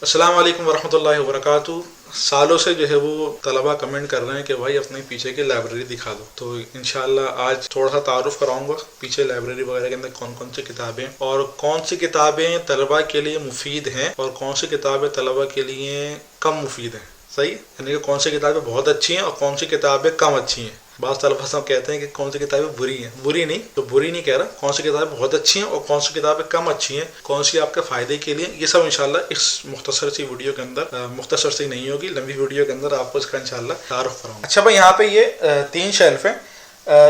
السلام علیکم ورحمۃ اللہ وبرکاتہ۔ سالوں سے جو ہے وہ طلبہ کمنٹ کر رہے ہیں کہ بھائی اپنے پیچھے کی لائبریری دکھا دو، تو انشاءاللہ آج تھوڑا سا تعارف کراؤں گا پیچھے لائبریری وغیرہ کے اندر کون کون سی کتابیں اور کون سی کتابیں طلبہ کے لیے مفید ہیں اور کون سی کتابیں طلبہ کے لیے کم مفید ہیں۔ صحیح، یعنی کہ کون سی کتابیں بہت اچھی ہیں اور کون سی کتابیں کم اچھی ہیں۔ بعض طلبہ سب کہتے ہیں کہ کون سی کتابیں بری ہیں، بری نہیں کہہ رہا، کون سی کتابیں بہت اچھی ہیں اور کون سی کتابیں کم اچھی ہیں، کون سی آپ کے فائدے کے لیے، یہ سب انشاءاللہ اس مختصر سی ویڈیو کے اندر، مختصر سی نہیں ہوگی، لمبی ویڈیو کے اندر آپ کو اس کا انشاءاللہ تعارف کراؤں گا۔ اچھا بھائی، یہاں پہ یہ 3 شیلف ہیں۔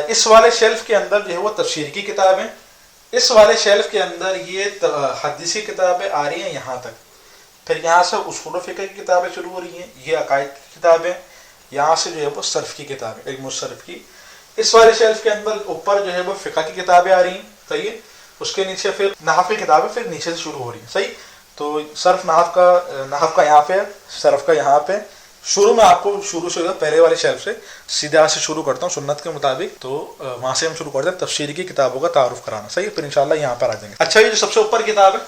اس والے شیلف کے اندر جو ہے وہ تفسیر کی کتابیں، اس والے شیلف کے اندر یہ حدیثی کتابیں آ رہی ہیں یہاں تک، پھر یہاں سے اصول فقہ کی کتابیں شروع ہو رہی ہیں، یہ عقائد کی کتابیں، یہاں سے جو ہے وہ صرف کی کتابیں، علم الصرف کی۔ اس والے شیلف کے اندر اوپر جو ہے وہ فقہ کی کتابیں آ رہی ہیں، صحیح ہے، اس کے نیچے پھر نحو کی کتابیں پھر نیچے سے شروع ہو رہی ہیں، صحیح۔ تو صرف نحو کا یہاں پہ، صرف کا یہاں پہ۔ شروع میں آپ کو شروع سے پہلے والے شیلف سے سیدھا سے شروع کرتا ہوں سنت کے مطابق، تو وہاں سے ہم شروع کرتے ہیں تفسیر کی کتابوں کا تعارف کرانا، صحیح، پھر انشاءاللہ یہاں پر آ جائیں گے۔ اچھا، یہ جو سب سے اوپر کتاب ہے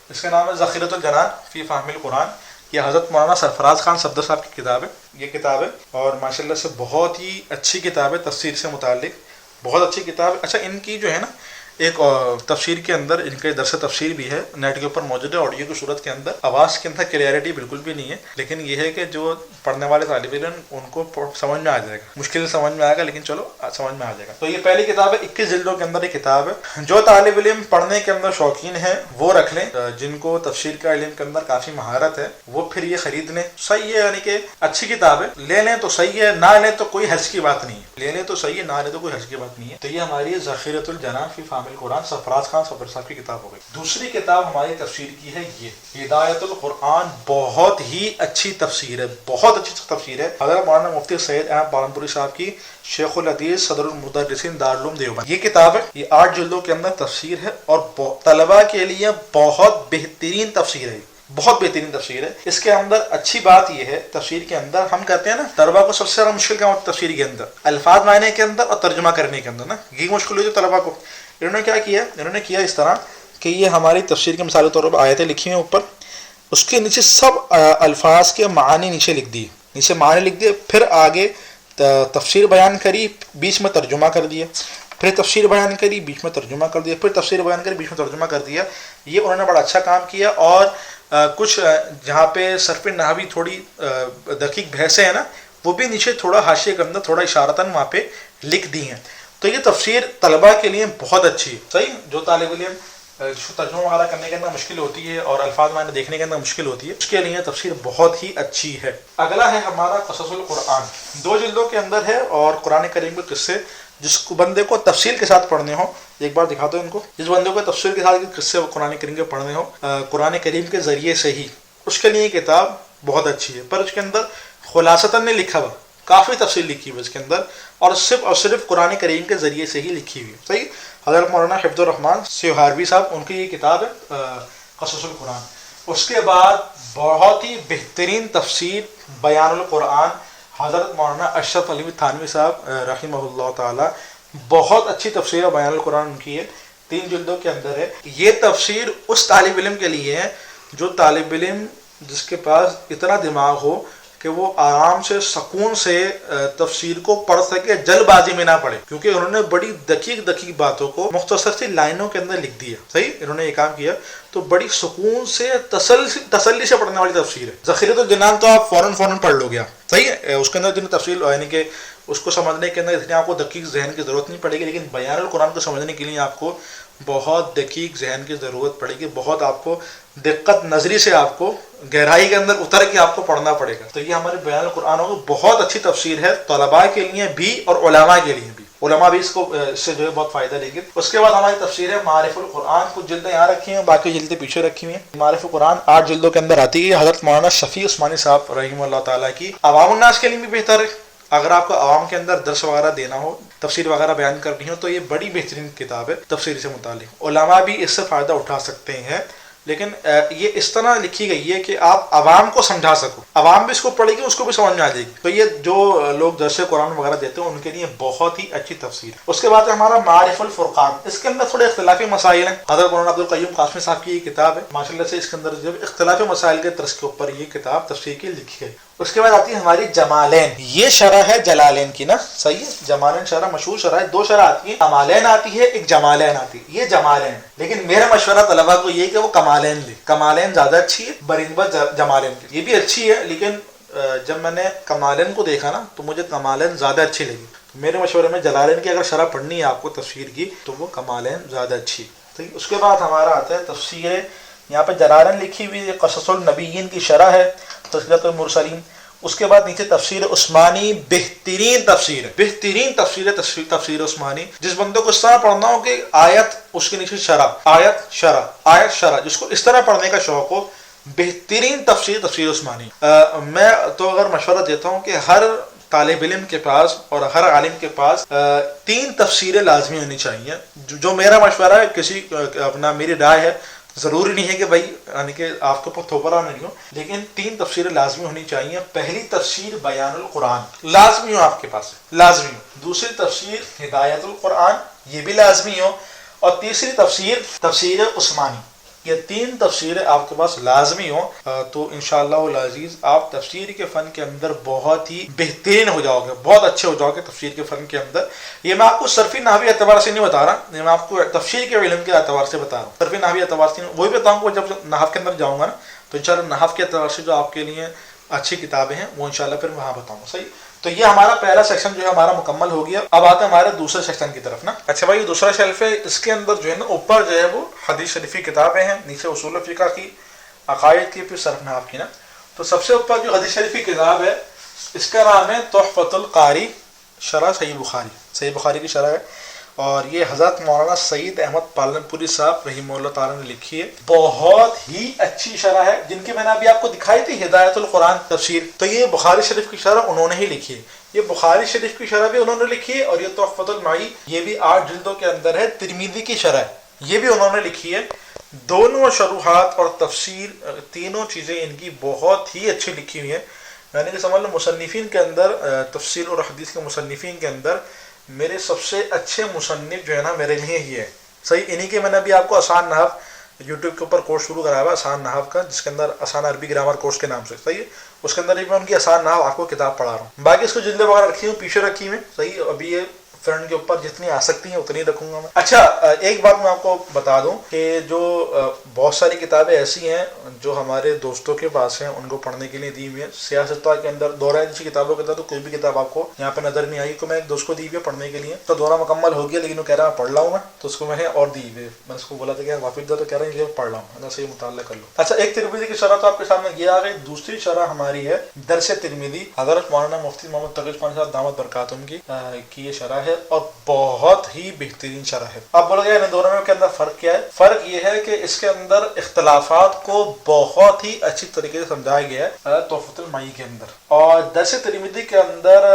اس کا نام ہے ذخیرۃ الجنان فی فہم القرآن، یہ حضرت مولانا سرفراز خان صفدر صاحب کی کتاب ہے، یہ کتاب ہے، اور ماشاءاللہ سے بہت ہی اچھی کتاب ہے، تفسیر سے متعلق بہت اچھی کتاب ہے۔ اچھا، ان کی جو ہے نا ایک تفسیر کے اندر ان کے درس تفسیر بھی ہے، نیٹ کے اوپر موجود ہے آڈیو کی صورت کے اندر، آواز کے اندر کلیئرٹی بالکل بھی نہیں ہے، لیکن یہ ہے کہ جو پڑھنے والے طالب علم ان کو سمجھ میں آ جائے گا، مشکل سے سمجھ میں آئے گا لیکن چلو سمجھ میں آ جائے گا۔ تو یہ پہلی کتاب ہے، 21 جلدوں کے اندر یہ کتاب ہے، جو طالب علم پڑھنے کے اندر شوقین ہیں وہ رکھ لیں، جن کو تفسیر کا علم کے اندر کافی مہارت ہے وہ پھر یہ خرید لیں، صحیح ہے، یعنی کہ اچھی کتاب ہے، لے لیں تو صحیح ہے، نہ لیں تو کوئی حرج کی بات نہیں ہے، لے لیں تو صحیح ہے، نہ لیں تو کوئی حرج کی بات نہیں ہے۔ تو یہ ہماری ذخیرۃ الجنان فی فہم القرآن سرفراز خان صفدر صاحب کی کتاب ہو گئی۔ دوسری کتاب ہماری تفسیر کی ہے یہ ہدایت القرآن، بہت ہی اچھی تفسیر ہے، بہت اچھی تفسیر ہے، حضرت مولانا مفتی سید احمد پالنپوری صاحب کی، شیخ الحدیث صدر المدرسین دارالعلوم دیوبند۔ یہ کتاب ہے، یہ 8 جلدوں کے اندر تفسیر ہے اور طلباء کے لیے بہت بہترین تفسیر ہے، بہت بہترین تفسیر ہے۔ اس کے اندر اچھی بات یہ ہے، تفسیر کے اندر ہم کہتے ہیں نا طلباء کو سب سے زیادہ مشکل کیا ہوتا ہے تفسیر کے اندر؟ الفاظ معنی کے اندر اور ترجمہ کرنے کے اندر نا، یہ مشکل ہوئی طلباء کو۔ انہوں نے کیا کیا؟ انہوں نے کیا اس طرح کہ یہ ہماری تفسیر کے مثال کے طور پر آیتیں لکھی ہیں اوپر، اس کے نیچے سب الفاظ کے معنی نیچے لکھ دیے، نیچے معنی لکھ دیے، پھر آگے تفسیر بیان کری، بیچ میں ترجمہ کر دیا، پھر تفسیر بیان کری، بیچ میں ترجمہ کر دیا، پھر تفسیر بیان کری، بیچ میں ترجمہ کر دیا۔ یہ انہوں نے بڑا اچھا کام کیا، اور کچھ جہاں پہ صرف نحوی تھوڑی دقیق بحثیں ہیں نا، وہ بھی نیچے تھوڑا حاشیے کے اندر تھوڑا اشارتاً وہاں پہ لکھ دی ہیں۔ تو یہ تفسیر طلباء کے لیے بہت اچھی ہے، صحیح، جو طالب علم ترجمہ وغیرہ کرنے کے اندر مشکل ہوتی ہے اور الفاظ معنی دیکھنے کے اندر مشکل ہوتی ہے، اس کے لیے تفسیر بہت ہی اچھی ہے۔ اگلا ہے ہمارا قصص القرآن، 2 جلدوں کے اندر ہے، اور قرآن کریم کے قصے جس کو بندے کو تفصیل کے ساتھ پڑھنے ہوں، ایک بار دکھا دو ان کو، جس بندے کو تفصیل کے ساتھ قصے قرآن کریم کے پڑھنے ہوں قرآن کریم کے ذریعے سے ہی، اس کے لیے یہ کتاب بہت اچھی ہے۔ پر اس کے اندر خلاصتاً نہیں لکھا ہوا، کافی تفصیل لکھی ہوئی اس کے اندر، اور صرف قرآن کریم کے ذریعے سے ہی لکھی ہوئی ہے، صحیح۔ حضرت مولانا حفظ الرحمان سیوہاروی صاحب، ان کی یہ کتاب ہے قصص القرآن۔ اس کے بعد بہت ہی بہترین تفسیر بیان القرآن، حضرت مولانا اشرف علی تھانوی صاحب رحمہ اللہ تعالی، بہت اچھی تفسیر بیان القرآن ان کی ہے، 3 جلدوں کے اندر ہے۔ یہ تفسیر اس طالب علم کے لیے ہے جو طالب علم جس کے پاس اتنا دماغ ہو کہ وہ آرام سے سکون سے تفسیر کو پڑھ سکے، جلد بازی میں نہ پڑھے، کیونکہ انہوں نے بڑی دقیق باتوں کو مختصر سی لائنوں کے اندر لکھ دیا، صحیح، انہوں نے یہ کام کیا، تو بڑی سکون سے تسلی سے پڑھنے والی تفسیر ہے۔ ذخیرۃ الجنان تو آپ فوراً پڑھ لو گے، صحیح ہے، اس کے اندر اتنی تفصیل یعنی کہ اس کو سمجھنے کے اندر اتنی آپ کو دقیق ذہن کی ضرورت نہیں پڑے گی، لیکن بیان القرآن کو سمجھنے کے لیے آپ کو بہت دقیق ذہن کی ضرورت پڑے گی، بہت آپ کو دقت نظری سے آپ کو گہرائی کے اندر اتر کے آپ کو پڑھنا پڑے گا۔ تو یہ ہمارے بیان القرآن کی بہت اچھی تفسیر ہے، طلباء کے لیے بھی اور علماء کے لیے بھی، علماء بھی اس سے جو ہے بہت فائدہ لیں گے۔ اس کے بعد ہماری تفسیر ہے معارف القرآن، کچھ جلدیں یہاں رکھی ہیں، باقی جلدیں پیچھے رکھی ہوئی ہیں۔ معارف القرآن 8 جلدوں کے اندر آتی ہے، حضرت مولانا شفیع عثمانی صاحب رحمہ اللہ تعالیٰ کی، عوام الناس کے لیے بھی بہتر ہے، اگر آپ کو عوام کے اندر درس وغیرہ دینا ہو، تفسیر وغیرہ بیان کرنی ہو، تو یہ بڑی بہترین کتاب ہے تفسیر سے متعلق، علماء بھی اس سے فائدہ اٹھا سکتے ہیں، لیکن یہ اس طرح لکھی گئی ہے کہ آپ عوام کو سمجھا سکو، عوام بھی اس کو پڑھے گی، اس کو بھی سمجھ میں آ جائے گی. تو یہ جو لوگ درس قرآن وغیرہ دیتے ہیں ان کے لیے بہت ہی اچھی تفسیر ہے. اس کے بعد ہمارا معارف الفرقان، اس کے اندر تھوڑے اختلافی مسائل ہیں. حضرت مولانا عبدالقیوم قاسمی صاحب کی یہ کتاب ہے، ماشاء اللہ سے اس کے اندر جو اختلافی مسائل کے طرز کے اوپر یہ کتاب تفسیر کی لکھی ہے. اس کے بعد آتی ہے ہماری جمالین، یہ شرح ہے جلالین کی نا، صحیح ہے. جمالین شرح مشہور شرح ہے، دو شرح آتی ہیں، کمالین آتی ہے، ایک جمالین آتی ہے. یہ جمالین، لیکن میرا مشورہ طلباء کو یہ کہ وہ کمالین لے، کمالین زیادہ اچھی ہے برنسبت جمالین کی. یہ بھی اچھی ہے لیکن جب میں نے کمالین کو دیکھا نا تو مجھے کمالین زیادہ اچھی لگی. میرے مشورے میں جلالین کی اگر شرح پڑھنی ہے آپ کو تفسیر کی تو وہ کمالین زیادہ اچھی ہے. اس کے بعد ہمارا آتا ہے تفسیر، یہاں پہ جلالین لکھی ہوئی قصص النبیین کی شرح ہے، تذکرۃ المرسلین. اس کے بعد نیچے تفسیر عثمانی، بہترین تفسیر ہے، بہترین تفسیر ہے تفسیر عثمانی. جس بندے کو اس طرح پڑھنا ہو کہ آیت اس کے نیچے شرح، آیت شرح، آیت شرح، جس کو اس طرح پڑھنے کا شوق ہو، بہترین تفسیر عثمانی. میں تو اگر مشورہ دیتا ہوں کہ ہر طالب علم کے پاس اور ہر عالم کے پاس 3 تفسیریں لازمی ہونی چاہیے. جو میرا مشورہ ہے، کسی اپنا میری رائے ہے، ضروری نہیں ہے کہ بھائی یعنی کہ آپ کے اوپر تھوپرا نہیں ہو، لیکن 3 تفسیریں لازمی ہونی چاہیے. پہلی تفسیر بیان القرآن لازمی ہو آپ کے پاس، لازمی ہو. دوسری تفسیر ہدایت القرآن، یہ بھی لازمی ہو. اور تیسری تفسیر عثمانی. یہ 3 تفسیریں آپ کے پاس لازمی ہوں تو انشاءاللہ العزیز آپ تفسیر کے فن کے اندر بہت ہی بہترین ہو جاؤ گے، بہت اچھے ہو جاؤ گے تفسیر کے فن کے اندر. یہ میں آپ کو صرفی نحوی اعتبار سے نہیں بتا رہا، یہ میں آپ کو تفسیر کے علم کے اعتبار سے بتا رہا ہوں. صرفی نحوی اعتبار سے وہی بتاؤں گا جب نحو کے اندر جاؤں گا نا، تو انشاءاللہ نحو کے اعتبار سے جو آپ کے لیے اچھی کتابیں ہیں وہ انشاءاللہ پھر وہاں بتاؤں گا. صحیح. تو یہ ہمارا پہلا سیکشن جو ہے ہمارا مکمل ہو گیا. اب آتے ہیں ہمارے دوسرے سیکشن کی طرف نا. اچھا بھائی، دوسرا شیلف ہے، اس کے اندر جو ہے نا اوپر جو ہے وہ حدیث شریفی کتابیں ہیں، نیچے اصول فقہ کی، عقائد کی، پھر صرف نحو کی نا. تو سب سے اوپر جو حدیث شریفی کتاب ہے اس کا نام ہے تحفۃ القاری، شرح صحیح بخاری، صحیح بخاری کی شرح ہے. اور یہ حضرت مولانا سعید احمد پالن پوری صاحب رحمہ اللہ تعالیٰ نے لکھی ہے. بہت ہی اچھی شرح ہے، جن کی میں نے ابھی آپ کو دکھائی تھی ہدایت القرآن تفسیر، تو یہ بخاری شریف کی شرح انہوں نے ہی لکھی ہے. یہ بخاری شریف کی شرح بھی انہوں نے لکھی ہے، اور یہ تحفۃ المعی یہ بھی 8 جلدوں کے اندر ہے. ترمذی کی شرح یہ بھی انہوں نے لکھی ہے. دونوں شروحات اور تفسیر تینوں چیزیں ان کی بہت ہی اچھی لکھی ہوئی ہیں. یعنی کہ سمجھ لو مصنفین کے اندر، تفسیر اور حدیث کے مصنفین کے اندر میرے سب سے اچھے مصنف جو ہے نا میرے لیے ہی ہے. صحیح. انہی کے میں نے ابھی آپ کو آسان نحو یوٹیوب کے اوپر کورس شروع کرایا ہوا آسان نحو کا، جس کے اندر آسان عربی گرامر کورس کے نام سے. صحیح ہے. اس کے اندر میں ان کی آسان نحو آپ کو کتاب پڑھا رہا ہوں. باقی اس کو جلدیں وغیرہ رکھی ہوں، پیچھے رکھی ہوئی. صحیح. ابھی یہ فرنٹ کے اوپر جتنی آ سکتی ہیں اتنی رکھوں گا میں. اچھا، ایک بات میں آپ کو بتا دوں کہ جو بہت ساری کتابیں ایسی ہیں جو ہمارے دوستوں کے پاس ہیں، ان کو پڑھنے کے لیے دی ہوئی ہیں. سیاست کے اندر دورہ جیسی کتابوں کے اندر تو کوئی بھی کتاب آپ کو یہاں پہ نظر نہیں آئی. کو میں ایک دوست کو دی ہوئی ہے پڑھنے کے لیے، تو دورہ مکمل ہو گیا لیکن وہ کہہ رہا ہے پڑھ لاؤں میں، تو اس کو میں نے اور دی ہوئی ہے. میں اس کو بولا تھا کہ واپس جا، تو کہہ رہا ہے یہ پڑھ لاؤں، میں صحیح مطالعہ کر لوں. اچھا، ایک ترمذی کی شرح تو آپ کے سامنے یہ آ گئی. دوسری شرح ہماری ہے درس ترمذی، حضرت مولانا مفتی محمد تقی عثمانی صاحب دامت برکاتہم کی یہ شرح ہے، اور بہت ہی بہترین شرح ہے. آپ بولو گے ان دونوں میں کے اندر فرق کیا ہے؟ فرق یہ ہے کہ اس کے اندر اختلافات کو بہت ہی اچھی طریقے سے سمجھایا گیا ہے تحفۃ المعی کے اندر. اور درس ترمذی کے اندر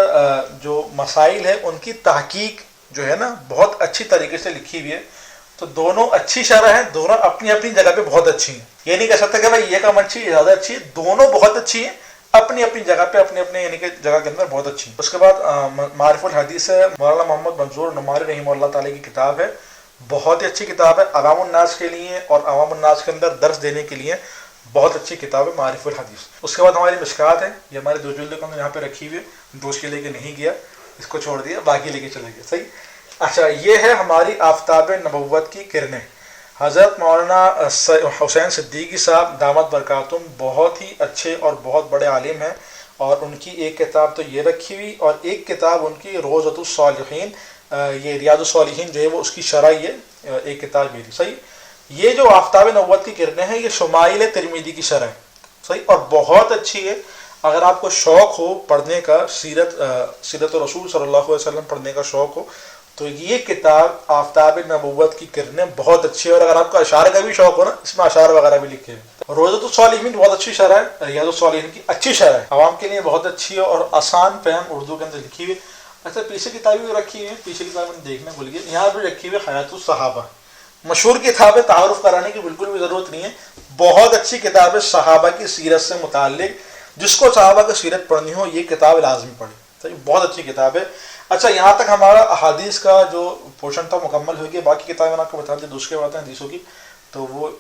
جو مسائل ہے ان کی تحقیق جو ہے نا بہت اچھی طریقے سے لکھی ہوئی ہے. تو دونوں اچھی شرح ہیں، دونوں اپنی اپنی جگہ پہ بہت اچھی ہیں. یہ نہیں کہہ سکتا کہ بھائی یہ کم اچھی یہ زیادہ اچھی ہے، دونوں بہت اچھی ہیں اپنی اپنی جگہ پہ، اپنے اپنے یعنی کہ جگہ کے اندر بہت اچھی. اس کے بعد معارف الحدیث ہے، مولانا محمد منظور نماری رحمہ اللہ تعالیٰ کی کتاب ہے. بہت ہی اچھی کتاب ہے عوام الناس کے لیے، اور عوام الناس کے اندر درس دینے کے لیے بہت اچھی کتاب ہے معارف الحدیث. اس کے بعد ہماری مشکات ہے، یہ ہمارے 2 جلدوں کے اندر یہاں پہ رکھی ہوئی ہے. دوست کے لے کے نہیں گیا، اس کو چھوڑ دیا، باقی لے کے چلے گئے. صحیح. اچھا، یہ ہے ہماری آفتاب نبوت کی کرنیں. حضرت مولانا حسین صدیقی صاحب دامت برکاتہم بہت ہی اچھے اور بہت بڑے عالم ہیں، اور ان کی ایک کتاب تو یہ رکھی ہوئی، اور ایک کتاب ان کی روضۃ الصالحین، یہ ریاض الصالحین جو ہے وہ اس کی شرح یہ ایک کتاب یہ تھی. صحیح. یہ جو آفتاب نبوت کی کرنیں ہیں یہ شمائل ترمذی کی شرح ہے. صحیح. اور بہت اچھی ہے. اگر آپ کو شوق ہو پڑھنے کا، سیرت رسول صلی اللہ علیہ وسلم پڑھنے کا شوق ہو، تو یہ کتاب آفتاب نبوت کی کرنیں بہت اچھی ہے. اور اگر آپ کو اشعار کا بھی شوق ہو نا، اس میں اشعار وغیرہ بھی لکھے ہیں. روضۃ الصالحین بہت اچھی شرح ہے، ریاض الصالحین کی اچھی شرح ہے، عوام کے لیے بہت اچھی ہے اور آسان فہم اردو کے اندر لکھی ہوئی. اچھا، پیچھے کتابیں بھی رکھی ہوئی ہیں، پیچھے کتابیں دیکھنے بھول گئے. یہاں بھی رکھی ہوئی حیات الصحابہ، مشہور کتاب ہے، تعارف کرانے کی بالکل بھی ضرورت نہیں ہے. بہت اچھی کتاب ہے صحابہ کی سیرت سے متعلق. جس کو صحابہ کی سیرت پڑھنی ہو یہ کتاب لازمی پڑھے. صحیح, بہت اچھی کتاب ہے. اچھا, یہاں تک ہمارا احادیث کا جو پورشن تھا مکمل ہو گیا. باقی کتابیں میں نے آپ کو بتا دی دوسرے باتیں حدیثوں کی, تو وہ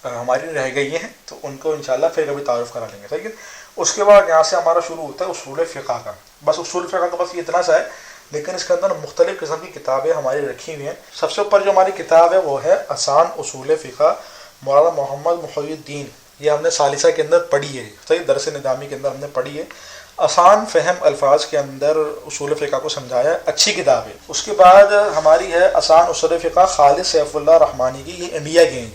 ہماری رہ گئی ہیں, تو ان کو انشاءاللہ پھر کبھی تعارف کرا لیں گے. ٹھیک ہے. اس کے بعد یہاں سے ہمارا شروع ہوتا ہے اصول فقہ کا. بس اصول فقہ کا بس یہ اتنا سا ہے, لیکن اس کے اندر مختلف قسم کی کتابیں ہماری رکھی ہوئی ہیں. سب سے اوپر جو ہماری کتاب ہے وہ ہے آسان اصول فقہ مولانا محمد محی الدین. یہ ہم نے ثالثہ کے اندر پڑھی ہے. صحیح, درس نظامی کے اندر ہم نے پڑھی ہے. آسان فہم الفاظ کے اندر اصول فقہ کو سمجھایا, اچھی کتاب ہے. اس کے بعد ہماری ہے آسان اصول فقہ خالد سیف اللہ رحمانی کی. یہ انڈیا کے ہیں,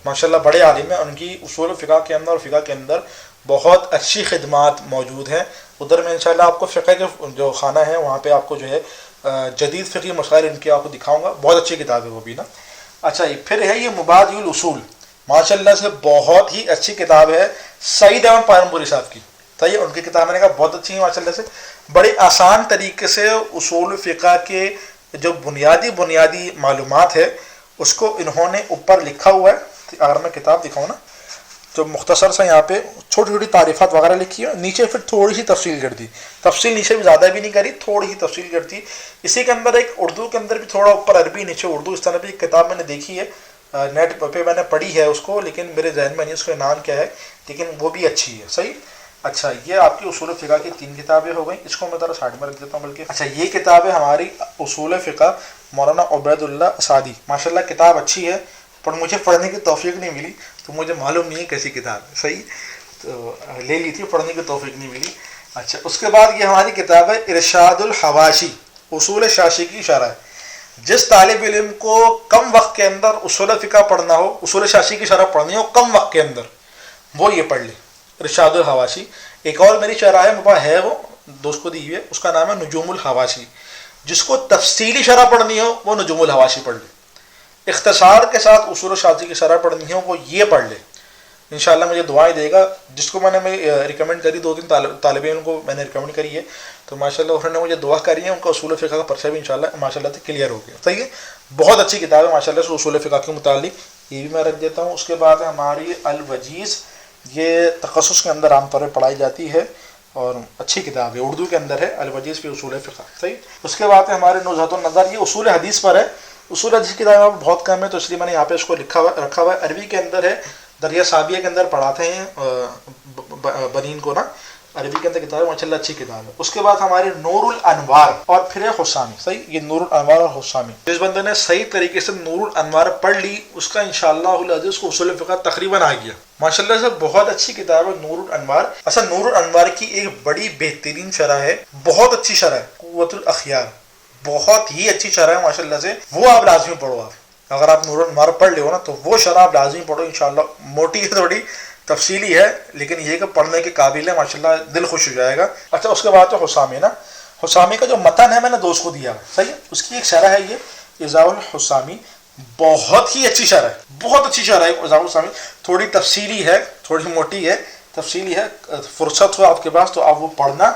ماشاءاللہ بڑے عالم ہیں. ان کی اصول فقہ کے اندر اور فقہ کے اندر بہت اچھی خدمات موجود ہیں. ادھر میں انشاءاللہ آپ کو فقہ کے جو خانہ ہے وہاں پہ آپ کو جو ہے جدید فقہی مسائل ان کے آپ کو دکھاؤں گا. بہت اچھی کتاب ہے وہ بھی نا. اچھا, پھر ہے یہ مبادئ الاصول, ماشاءاللہ سے بہت ہی اچھی کتاب ہے سعید احمد پالنپوری صاحب کی. صحیح, ان کی کتاب میں نے کہا بہت اچھی ہے ماشاءاللہ سے. بڑے آسان طریقے سے اصول فقہ کے جو بنیادی معلومات ہے اس کو انہوں نے اوپر لکھا ہوا ہے. اگر میں کتاب دکھاؤں نا تو مختصر سے یہاں پہ چھوٹی چھوٹی تعریفات وغیرہ لکھی ہے, نیچے پھر تھوڑی سی تفصیل کر دی. تفصیل نیچے بھی زیادہ بھی نہیں کری, تھوڑی سی تفصیل کر دی. اسی کے اندر ایک اردو کے اندر بھی تھوڑا اوپر عربی نیچے اردو, اس طرح بھی ایک کتاب میں نے دیکھی ہے, نیٹ پہ میں نے پڑھی ہے اس کو, لیکن میرے ذہن میں نہیں اس کا نام کیا ہے, لیکن وہ بھی اچھی ہے. صحیح. اچھا, یہ آپ کی اصول فقہ کی 3 کتابیں ہو گئیں. اس کو میں ذرا سائڈ میں رکھ دیتا ہوں بلکہ. اچھا, یہ کتاب ہے ہماری اصول فقہ مولانا عبید اللہ اسادی. ماشاءاللہ کتاب اچھی ہے, پر مجھے پڑھنے کی توفیق نہیں ملی, تو مجھے معلوم نہیں ہے کیسی کتاب ہے. صحیح, تو لے لی تھی, پڑھنے کی توفیق نہیں ملی. اچھا, اس کے بعد یہ ہماری کتاب ہے ارشاد الحواشی, اصول شاشی کی شرح. جس طالب علم کو کم وقت کے اندر اصول فقہ پڑھنا ہو, اصول شاشی کی شرح پڑھنی ہو کم وقت کے اندر, وہ یہ پڑھ لے ارشاد الحواشی. ایک اور میری شرح ہے وہ دوست کو دی ہوئی ہے, اس کا نام ہے نجوم الحواشی. جس کو تفصیلی شرح پڑھنی ہو وہ نجوم الحواشی پڑھ لے. اختصار کے ساتھ اصول شاشی کی شرح پڑھنی ہو وہ یہ پڑھ لے. انشاءاللہ مجھے دعائیں دے گا. جس کو میں نے ریکمینڈ کری, 2-3 طالب علم کو میں نے ریکمینڈ کری ہے, تو ماشاءاللہ انہوں نے مجھے دعا کری ہے, ان کا اصول فقہ کا پرچہ بھی انشاءاللہ ماشاءاللہ سے کلیئر ہو گیا. صحیح ہے, بہت اچھی کتاب ہے ماشاءاللہ سے اصول فقہ کے متعلق. یہ بھی میں رکھ دیتا ہوں. اس کے بعد ہے ہماری الوجیز, یہ تخصص کے اندر عام طور پر پڑھائی جاتی ہے اور اچھی کتاب ہے, اردو کے اندر ہے, الوجیز فی اصول فقہ. صحیح. اس کے بعد ہے ہمارے نزہۃ النظر, یہ اصول حدیث پر ہے. اصول حدیث کی کتاب بہت کم ہے, تو اس لیے میں نے یہاں پہ اس کو رکھا ہوا ہے. عربی کے اندر ہے, دریا ثابیہ کے اندر پڑھاتے ہیں بنین کو نا, عربی کے اندر کتاب ہے ماشاءاللہ اچھی کتاب ہے. اس کے بعد ہمارے نور الانوار اور پھر ہے حسامی. صحیح, یہ نور الانوار اور حسامی, جس بندے نے صحیح طریقے سے نور الانوار پڑھ لی اس کا انشاءاللہ العزیز کو اصول فقہ تقریباً آ گیا. ماشاءاللہ سے بہت اچھی کتاب ہے نور الانوار. اچھا, نور الانوار کی ایک بڑی بہترین شرح ہے, بہت اچھی شرح ہے, قوت الاخیار, بہت ہی اچھی شرح ہے ماشاءاللہ سے. وہ آپ لازمی پڑھو. آپ اگر آپ نور الانوار پڑھ لے ہو نا تو وہ شرح آپ لازمی پڑھو انشاءاللہ. موٹی ہے, تھوڑی تفصیلی ہے, لیکن یہ کہ پڑھنے کے قابل ہے ماشاءاللہ, دل خوش ہو جائے گا. اچھا, اس کے بعد تو حسامی نا, حسامی کا جو متن ہے میں نے دوست کو دیا ہے. صحیح, اس کی ایک شرح ہے یہ اضاء الحسامی, بہت ہی اچھی شرح ہے, بہت اچھی شرح ہے اضاء الحسامی. تھوڑی تفصیلی ہے, تھوڑی موٹی ہے, تفصیلی ہے. فرصت ہو آپ کے پاس تو آپ وہ پڑھنا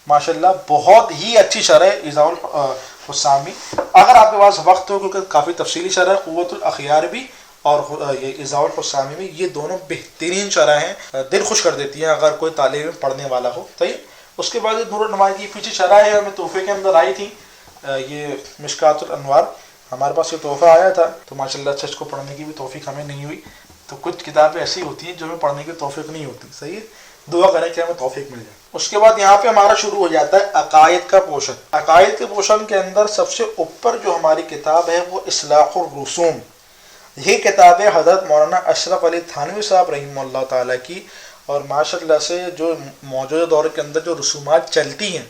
ماشاءاللہ, بہت ہی اچھی شرح ہے اضاء الحسامی. اگر آپ کے پاس وقت ہو, کیونکہ کافی تفصیلی شرح ہے, قوت الاخیار بھی اور یہ اضاء الحسامی بھی, یہ دونوں بہترین شرح ہیں, دل خوش کر دیتی ہیں اگر کوئی طالب علم پڑھنے والا ہو. صحیح. اس کے بعد نور الانوار کی پیچھے شرح ہے, ہمیں تحفے کے اندر آئی تھی, یہ مشکات الانوار. ہمارے پاس یہ تحفہ آیا تھا, تو ماشاءاللہ اچھا اس کو پڑھنے کی بھی توفیق ہمیں نہیں ہوئی. تو کچھ کتابیں ایسی ہوتی ہیں جو ہمیں پڑھنے کی توفیق نہیں ہوتی. صحیح ہے, دعا کریں کہ ہمیں توفیق مل جائے. اس کے بعد یہاں پہ ہمارا شروع ہو جاتا ہے عقائد کا پوشن. عقائد کے پوشن کے اندر سب سے اوپر جو ہماری کتاب ہے وہ اصلاح الرسوم. یہ کتاب ہے حضرت مولانا اشرف علی تھانوی صاحب رحمہ اللہ تعالیٰ کی, اور ماشاءاللہ سے جو موجودہ دور کے اندر جو رسومات چلتی ہیں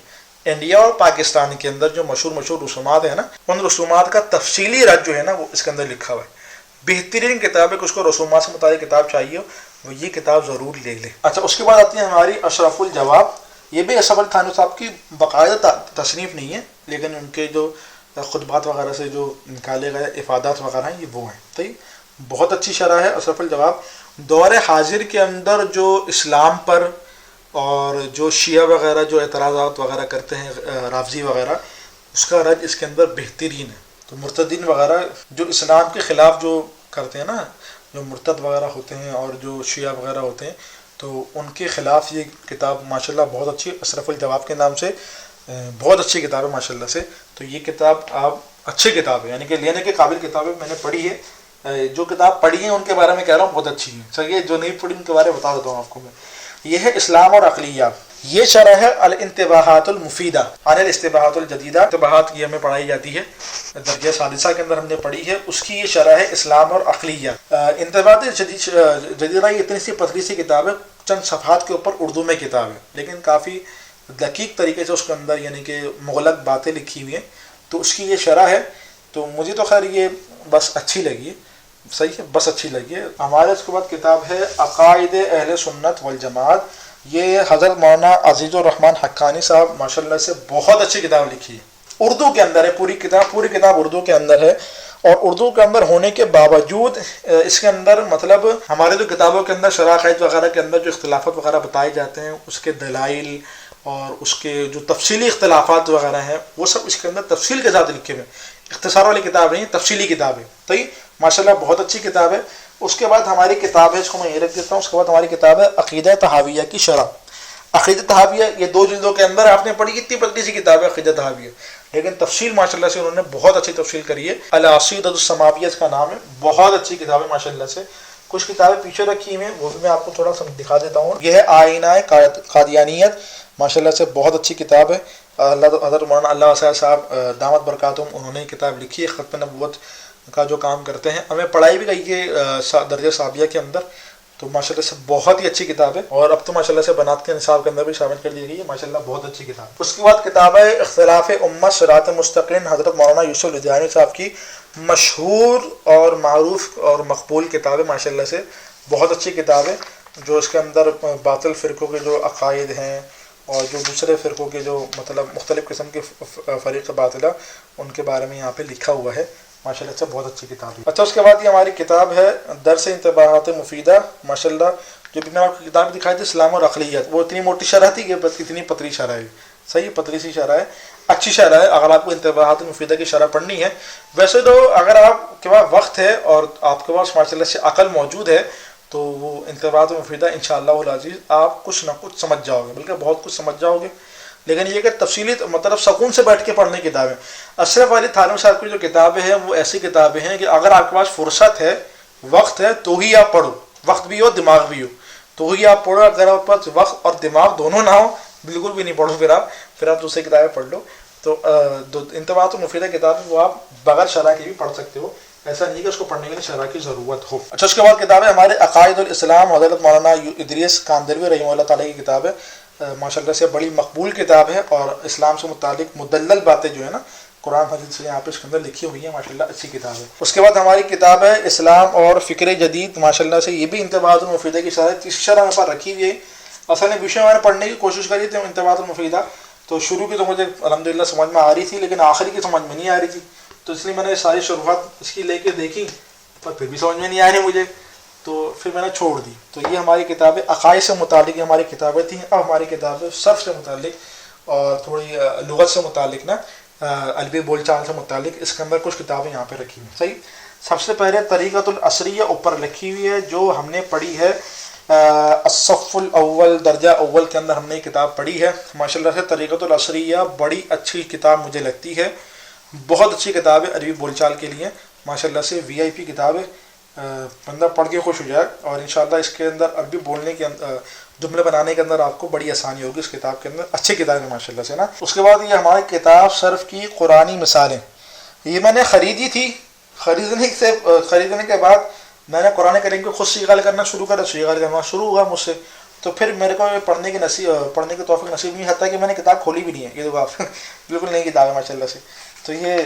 انڈیا اور پاکستان کے اندر, جو مشہور رسومات ہیں نا, ان رسومات کا تفصیلی رد جو ہے نا وہ اس کے اندر لکھا ہوا ہے. بہترین کتاب ہے, کہ اس کو رسومات سے متعلق کتاب چاہیے وہ یہ کتاب ضرور لے لے. اچھا, اس کے بعد آتی ہے ہماری اشرف الجواب. یہ بھی اشرف علی تھانوی صاحب کی باقاعدہ تصنیف نہیں ہے, لیکن ان کے جو خطبات وغیرہ سے جو نکالے گئے افادات وغیرہ ہیں یہ وہ ہیں. صحیح, بہت اچھی شرح ہے اشرف الجواب. دور حاضر کے اندر جو اسلام پر اور جو شیعہ وغیرہ جو اعتراضات وغیرہ کرتے ہیں, رافضی وغیرہ, اس کا رد اس کے اندر بہترین ہے. تو مرتدین وغیرہ جو اسلام کے خلاف جو کرتے ہیں نا, جو مرتد وغیرہ ہوتے ہیں اور جو شیعہ وغیرہ ہوتے ہیں، تو ان کے خلاف یہ کتاب ماشاءاللہ بہت اچھی، اشرف الجواب کے نام سے بہت اچھی کتاب ہے ماشاءاللہ سے. تو یہ کتاب آپ اچھی کتاب ہے، یعنی کہ لینے کے قابل کتاب ہے. میں نے پڑھی ہے، جو کتاب پڑھی ہیں ان کے بارے میں کہہ رہا ہوں بہت اچھی ہیں. چلیے جو نہیں پڑھی ان کے بارے میں بتا دیتا ہوں آپ کو میں. یہ ہے اسلام اور عقلیات. یہ شرح ہے الانتباہات المفیدہ عن الاستباحات الجدیدہ. انتباہات یہ ہمیں پڑھائی جاتی ہے درجہ سادسہ کے اندر، ہم نے پڑھی ہے. اس کی یہ شرح ہے اسلام اور عقلیات. انتباہات جدیدہ یہ اتنی سی پتلی سی کتاب ہے، چند صفحات کے اوپر اردو میں کتاب ہے، لیکن کافی دقیق طریقے سے اس کے اندر یعنی کہ مغلق باتیں لکھی ہوئی ہیں. تو اس کی یہ شرح ہے. تو مجھے تو خیر یہ بس اچھی لگی ہے، صحیح ہے، بس اچھی لگی ہے. ہمارے اس کے بعد کتاب ہے عقائد اہل سنت والجماعت. یہ حضرت مولانا عزیز الرحمن حقانی صاحب ماشاءاللہ سے بہت اچھی کتاب لکھی ہے، اردو کے اندر ہے. پوری کتاب اردو کے اندر ہے. اور اردو کے اندر ہونے کے باوجود اس کے اندر مطلب ہمارے جو کتابوں کے اندر شراکت وغیرہ کے اندر جو اختلافات وغیرہ بتائے جاتے ہیں، اس کے دلائل اور اس کے جو تفصیلی اختلافات وغیرہ ہیں، وہ سب اس کے اندر تفصیل کے ساتھ لکھے ہوئے ہیں. اختصار والی کتاب نہیں، تفصیلی کتاب ہے. تو یہ ماشاءاللہ بہت اچھی کتاب ہے. اس کے بعد ہماری کتاب ہے، اس کو میں یہ رکھ دیتا ہوں. اس کے بعد ہماری کتاب ہے عقیدہ طحاویہ کی شرح. عقیدہ طحاویہ یہ 2 جلدوں کے اندر آپ نے پڑھی، اتنی پتلی سی کتاب ہے عقیدہ طحاویہ، لیکن تفصیل ماشاءاللہ سے انہوں نے بہت اچھی تفصیل کری ہے. العقیدۃ السماویہ اس کا نام ہے. بہت اچھی کتاب ہے ماشاءاللہ سے. کچھ کتابیں پیچھے رکھی ہوئی ہیں، وہ بھی میں آپ کو تھوڑا سا دکھا دیتا ہوں. یہ ہے آئینہ قادیانیت، ماشاءاللہ سے بہت اچھی کتاب ہے. حضرت مولانا اللہ صاحب دامت برکاتہم انہوں نے کتاب لکھی ہے، ختم نبوت کا جو کام کرتے ہیں. ہمیں پڑھائی بھی گئی ہے درجہ ثابیہ کے اندر. تو ماشاءاللہ سے بہت ہی اچھی کتاب ہے، اور اب تو ماشاءاللہ سے بنات کے نصاب کے اندر بھی شامل کر دی گئی ہے. ماشاءاللہ بہت اچھی کتاب. اس کے بعد کتاب ہے اختلاف امت صراط مستقیم، حضرت مولانا یوسف لدھیانوی صاحب کی مشہور اور معروف اور مقبول کتاب ہے. ماشاءاللہ سے بہت اچھی کتاب ہے، جو اس کے اندر باطل فرقوں کے جو عقائد ہیں اور جو دوسرے فرقوں کے جو مطلب مختلف قسم کے فریق باطلہ، ان کے بارے میں یہاں پہ لکھا ہوا ہے. ماشاءاللہ سے بہت اچھی کتاب ہے. اچھا، اس کے بعد یہ ہماری کتاب ہے درس انتباہات مفیدہ. ماشاءاللہ جو بھی میں آپ کو کتاب دکھائی تھی اسلام اور عقلیات، وہ اتنی موٹی شرح تھی کہ بس اتنی پتلی شرح ہے. صحیح، پتلی سی شرح ہے، اچھی شرح ہے. اگر آپ کو انتباہات مفیدہ کی شرح پڑھنی ہے، ویسے تو اگر آپ کے پاس وقت ہے اور آپ کے پاس ماشاءاللہ سے عقل موجود ہے، تو وہ انتباہات مفیدہ انشاءاللہ العزیز آپ کچھ نہ کچھ سمجھ جاؤ گے، بلکہ بہت کچھ سمجھ جاؤ گے. لیکن یہ کہ تفصیلی مطلب سکون سے بیٹھ کے پڑھنے کی کتابیں. اشرف علی تھانوی صاحب کی جو کتابیں ہیں وہ ایسی کتابیں ہیں کہ اگر آپ کے پاس فرصت ہے، وقت ہے، تو ہی آپ پڑھو. وقت بھی ہو، دماغ بھی ہو، تو ہی آپ پڑھو. اگر آپ کے پاس وقت اور دماغ دونوں نہ ہو، بالکل بھی نہیں پڑھو. پھر آپ دوسری کتابیں پڑھ لو. تو انتباہات مفیدہ کتاب وہ آپ بغیر شرح کے بھی پڑھ سکتے ہو. ایسا نہیں کہ اس کو پڑھنے کے لیے شرح کی ضرورت ہو. اچھا، اس کے بعد کتاب ہے ہمارے عقائد الاسلام، حضرت مولانا ادریس کاندلوی رحمہ اللہ تعالیٰ کی کتاب ہے. ماشاءاللہ سے بڑی مقبول کتاب ہے، اور اسلام سے متعلق مدلل باتیں جو ہے نا قرآن حدیث سے یہاں پہ اس کے اندر لکھی ہوئی ہیں. ماشاءاللہ اچھی کتاب ہے. اس کے بعد ہماری کتاب ہے اسلام اور فکر جدید. ماشاءاللہ سے یہ بھی انتباہات المفیدہ کی شرح ہے. شرح میرے پاس رکھی ہوئی ہے. اصل میں وشے میں نے پڑھنے کی کوشش کری تھی انتباہات المفیدہ، تو شروع کی تو مجھے الحمدللہ سمجھ میں آ رہی تھی، لیکن آخری کی سمجھ میں نہیں آ رہی تھی. تو اس لیے میں نے ساری شروحات اس کی لے کے دیکھی، پر پھر بھی سمجھ میں نہیں آ رہی مجھے، تو پھر میں نے چھوڑ دی. تو یہ ہماری کتابیں عقائد سے متعلق ہماری کتابیں تھیں. اب ہماری کتابیں صرف سے متعلق اور تھوڑی لغت سے متعلق نا عربی بول چال سے متعلق اس کے اندر کچھ کتابیں یہاں پہ رکھی ہوئی. صحیح. سب سے پہلے طریقۃ العصریہ اوپر لکھی ہوئی ہے، جو ہم نے پڑھی ہے الصف الاول، درجہ اول کے اندر ہم نے یہ کتاب پڑھی ہے. ماشاءاللہ سے طریقۃ العصریہ بڑی اچھی کتاب مجھے لگتی ہے. بہت اچھی کتاب ہے عربی بول چال کے لیے. ماشاءاللہ سے VIP کتاب ہے. بندہ پڑھ کے خوش ہو جائے، اور انشاءاللہ اس کے اندر عربی بولنے کے جملے بنانے کے اندر آپ کو بڑی آسانی ہوگی اس کتاب کے اندر. اچھی کتاب ہے ماشاءاللہ سے نا. اس کے بعد یہ ہماری کتاب صرف کی قرآنی مثالیں، یہ میں نے خریدی تھی. خریدنے کے بعد میں نے قرآن کریم کو خود سیغال کرنا شروع کرا، سیغال کرنا شروع ہوا مجھ سے. تو پھر میرے کو پڑھنے کی توفیق نصیب نہیں، حتیٰ کہ میں نے کتاب کھولی بھی نہیں ہے. یہ دیکھو آپ بالکل نئی کتاب ہے ماشاءاللہ سے. تو یہ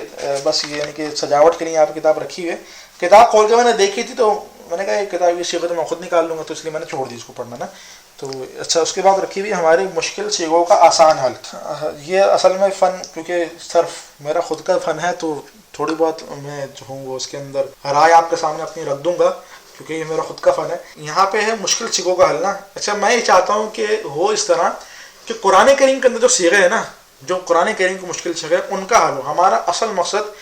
بس یہ یعنی کہ سجاوٹ کے لیے آپ کتاب رکھی ہوئی ہے. کتاب کھول کے میں نے دیکھی تھی، تو میں نے کہا یہ کتاب یہ صیغہ تو میں خود نکال لوں گا، تو اس لیے میں نے چھوڑ دی اس کو پڑھنا نا. تو اچھا، اس کے بعد رکھی ہوئی ہماری مشکل صیغوں کا آسان حل. یہ اصل میں فن، کیونکہ صرف میرا خود کا فن ہے، تو تھوڑی بہت میں جو ہوں وہ اس کے اندر رائے آپ کے سامنے اپنی رکھ دوں گا، کیونکہ یہ میرا خود کا فن ہے. یہاں پہ ہے مشکل صیغوں کا حل نا. اچھا، میں یہ چاہتا ہوں کہ ہو اس طرح کہ قرآن کریم کے اندر جو صیغے ہیں نا، جو قرآن کریم کے مشکل صیغے ان کا حل ہو. ہمارا اصل مقصد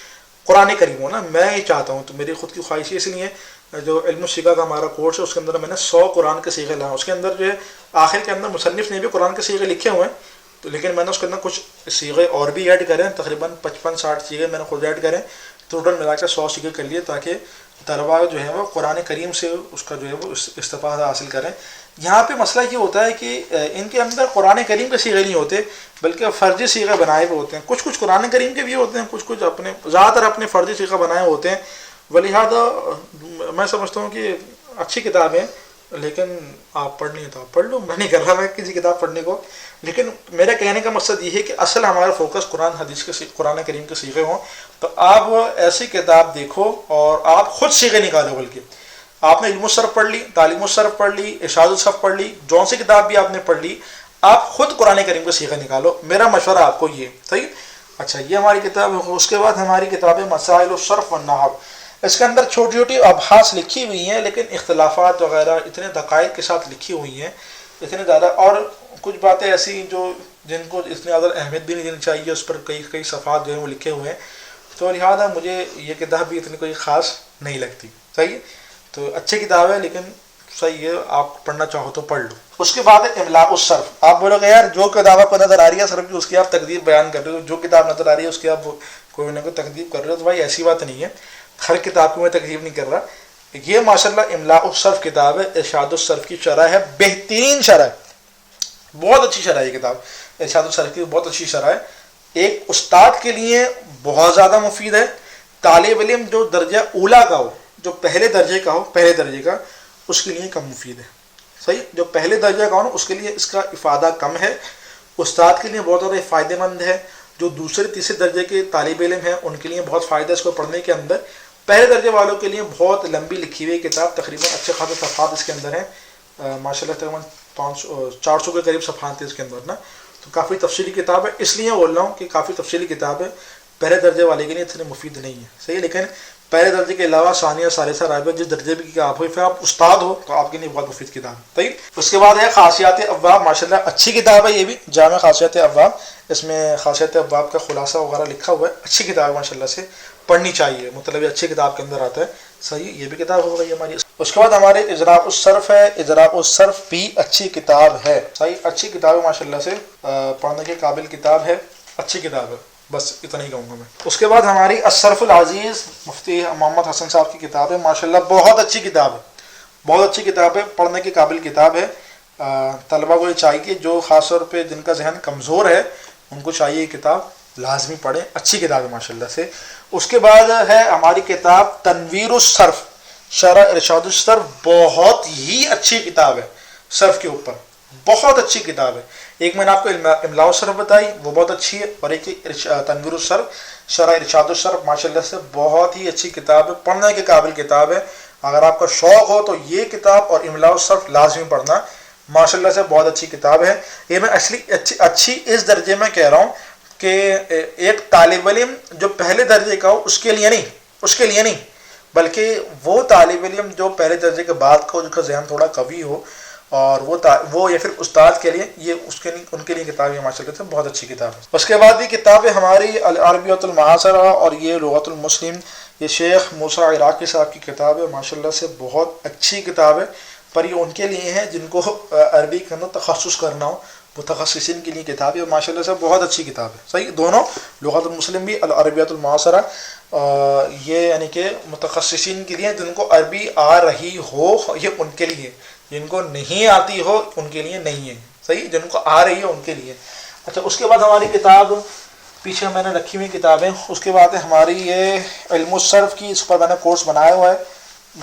قرآن کریم ہو نا. میں یہ چاہتا ہوں، تو میری خود کی خواہش اس لیے جو علم الصیغہ کا ہمارا کورس ہے اس کے اندر میں نے 100 قرآن کے صیغے لائے. اس کے اندر جو ہے آخر کے اندر مصنف نے بھی قرآن کے صیغے لکھے ہوئے ہیں تو لیکن میں نے اس کے اندر کچھ صیغے اور بھی ایڈ کرے ہیں, تقریباً 55-60 صیغے میں نے خود ایڈ کرے, ٹوٹل ملا کے 100 صیغے کر لیے تاکہ طلباء جو ہے وہ قرآن کریم سے اس کا جو ہے وہ استفادہ حاصل کریں. یہاں پہ مسئلہ یہ ہوتا ہے کہ ان کے اندر قرآن کریم کے صیغے نہیں ہوتے بلکہ فرضی صیغے بنائے ہوئے ہوتے ہیں. کچھ قرآن کریم کے بھی ہوتے ہیں, کچھ اپنے زیادہ تر اپنے فرضی صیغے بنائے ہوتے ہیں. ولہذا میں سمجھتا ہوں کہ اچھی کتاب ہے لیکن آپ پڑھنی ہے تو آپ پڑھ لو. میں نہیں کر رہا میں کسی کتاب پڑھنے کو, لیکن میرا کہنے کا مقصد یہ ہے کہ اصل ہمارا فوکس قرآن حدیث کے قرآن کریم کے صیغے ہوں. تو آپ ایسی کتاب دیکھو اور آپ خود صیغے نکالو. بلکہ آپ نے علم الصرف پڑھ لی, تعلیم الصرف پڑھ لی, ارشاد الصرف پڑھ لی, جون سی کتاب بھی آپ نے پڑھ لی, آپ خود قرآن کریم کے صیغے نکالو. میرا مشورہ آپ کو یہ صحیح. اچھا یہ ہماری کتاب ہے. اس کے بعد ہماری کتاب ہے مسائل الصرف والنحو. اس کے اندر چھوٹی چھوٹی ابحاث لکھی ہوئی ہیں لیکن اختلافات وغیرہ اتنے دقائق کے ساتھ لکھی ہوئی ہیں اتنے زیادہ, اور کچھ باتیں ایسی جو جن کو اتنی زیادہ اہمیت بھی نہیں دینی چاہیے. اس پر کئی صفحات جو ہیں وہ لکھے ہوئے ہیں تو لہٰذا مجھے یہ کتاب بھی اتنی کوئی خاص نہیں لگتی. صحیح. تو اچھی کتاب ہے لیکن صحیح ہے آپ پڑھنا چاہو تو پڑھ لو. اس کے بعد ہے املاء الصرف. آپ بولو گے یار جو کتاب آپ کو نظر آ رہی ہے صرف اس کی آپ تقدیر بیان کر رہے ہو, جو کتاب نظر آ رہی ہے اس کی آپ کوئی نہ کوئی تقدیر کر رہے ہو. تو بھائی ایسی بات نہیں ہے, ہر کتاب کو میں تقدیر نہیں کر رہا. یہ ماشاءاللہ املاء الصرف کتاب ہے, ارشاد الصرف کی شرح ہے, بہترین شرح ہے, بہت اچھی شرح ہے یہ کتاب. ارشاد الصرف کی بہت اچھی شرح ہے. ایک استاد کے لیے بہت زیادہ مفید ہے. طالب علم جو درجہ اولا کا ہو, جو پہلے درجے کا ہو, پہلے درجے کا, اس کے لیے کم مفید ہے. صحیح. جو پہلے درجے کا ہو نا اس کے لیے اس کا افادہ کم ہے. استاد کے لیے بہت زیادہ فائدہ مند ہے. جو دوسرے تیسرے درجے کے طالب علم ہیں ان کے لیے بہت فائدہ ہے اس کو پڑھنے کے اندر. پہلے درجے والوں کے لیے بہت لمبی لکھی ہوئی کتاب, تقریباً اچھے خاصے صفحات اس کے اندر ہیں. ماشاءاللہ تقریباً 400 کے قریب صفحات ہیں اس کے اندر نا. تو کافی تفصیلی کتاب ہے, اس لیے بول رہا ہوں کہ کافی تفصیلی کتاب ہے. پہلے درجے والے کے لیے اتنی مفید نہیں ہے. صحیح. لیکن پہلے درجے کے علاوہ ثانیہ ثالثہ رابعہ جس درجے بھی آپ ہو, پھر آپ استاد ہو تو آپ کے لیے بہت مفید کتاب ہے. صحیح. اس کے بعد ہے خاصیات ابواب. ماشاءاللہ اچھی کتاب ہے یہ بھی, جامع خاصیات ابواب. اس میں خاصیات ابواب کا خلاصہ وغیرہ لکھا ہوا ہے. اچھی کتاب ہے ماشاءاللہ سے, پڑھنی چاہیے. مطلب اچھی کتاب کے اندر آتا ہے. صحیح. یہ بھی کتاب ہو گئی ہماری. اس کے بعد ہمارے اجراء الصرف ہے. اجراء الصرف بھی اچھی کتاب ہے. صحیح. اچھی کتاب ہے ماشاءاللہ سے, پڑھنے کے قابل کتاب ہے, اچھی کتاب ہے. بس اتنا ہی کہوں گا میں. اس کے بعد ہماری الصرف العزیز مفتی محمد حسن صاحب کی کتاب ہے. ماشاءاللہ بہت اچھی کتاب ہے, بہت اچھی کتاب ہے, پڑھنے کے قابل کتاب ہے. طلبہ کو یہ چاہیے جو خاص طور پہ جن کا ذہن کمزور ہے ان کو چاہیے یہ کتاب لازمی پڑھیں. اچھی کتاب ہے ماشاءاللہ سے. اس کے بعد ہے ہماری کتاب تنویر الصرف شرح ارشاد الصرف. بہت ہی اچھی کتاب ہے صرف کے اوپر, بہت اچھی کتاب ہے. ایک میں نے آپ کو املاء الصرف بتائی وہ بہت اچھی ہے, اور ایک تنویر الصرف شرح ارشاد الصرف ماشاءاللہ سے بہت ہی اچھی کتاب ہے, پڑھنے کے قابل کتاب ہے. اگر آپ کا شوق ہو تو یہ کتاب اور املاء الصرف لازمی پڑھنا. ماشاءاللہ سے بہت اچھی کتاب ہے. یہ میں اصلی اچھی اس درجے میں کہہ رہا ہوں کہ ایک طالب علم جو پہلے درجے کا ہو اس کے لیے نہیں, بلکہ وہ طالب علم جو پہلے درجے کے بعد کا ہو, جس کا ذہن تھوڑا قوی ہو, اور وہ یا پھر استاد کے لیے یہ ان کے لیے کتاب ہے ماشاءاللہ سے بہت اچھی کتاب ہے. اس کے بعد بھی کتاب ہے ہماری العربیۃ المعاصرہ, اور یہ لغت المسلم, یہ شیخ موسیٰ عراقی صاحب کی کتاب ہے. ماشاءاللہ سے بہت اچھی کتاب ہے, پر یہ ان کے لیے ہے جن کو عربی کے اندر تخصص کرنا ہو, متخصصین کے لیے کتاب ہے. ماشاءاللہ سے بہت اچھی کتاب ہے. صحیح. دونوں لغت المسلم بھی العربیۃ المعاصرہ, یہ یعنی کہ متخصصین کے لیے جن کو عربی آ رہی ہو یہ ان کے لیے, جن کو نہیں آتی ہو ان کے لیے نہیں ہے. صحیح. جن کو آ رہی ہے ان کے لیے. اچھا اس کے بعد ہماری کتاب پیچھے میں نے رکھی ہوئی کتابیں. اس کے بعد ہماری یہ علم الصرف کی, اس پر میں نے کورس بنایا ہوا ہے,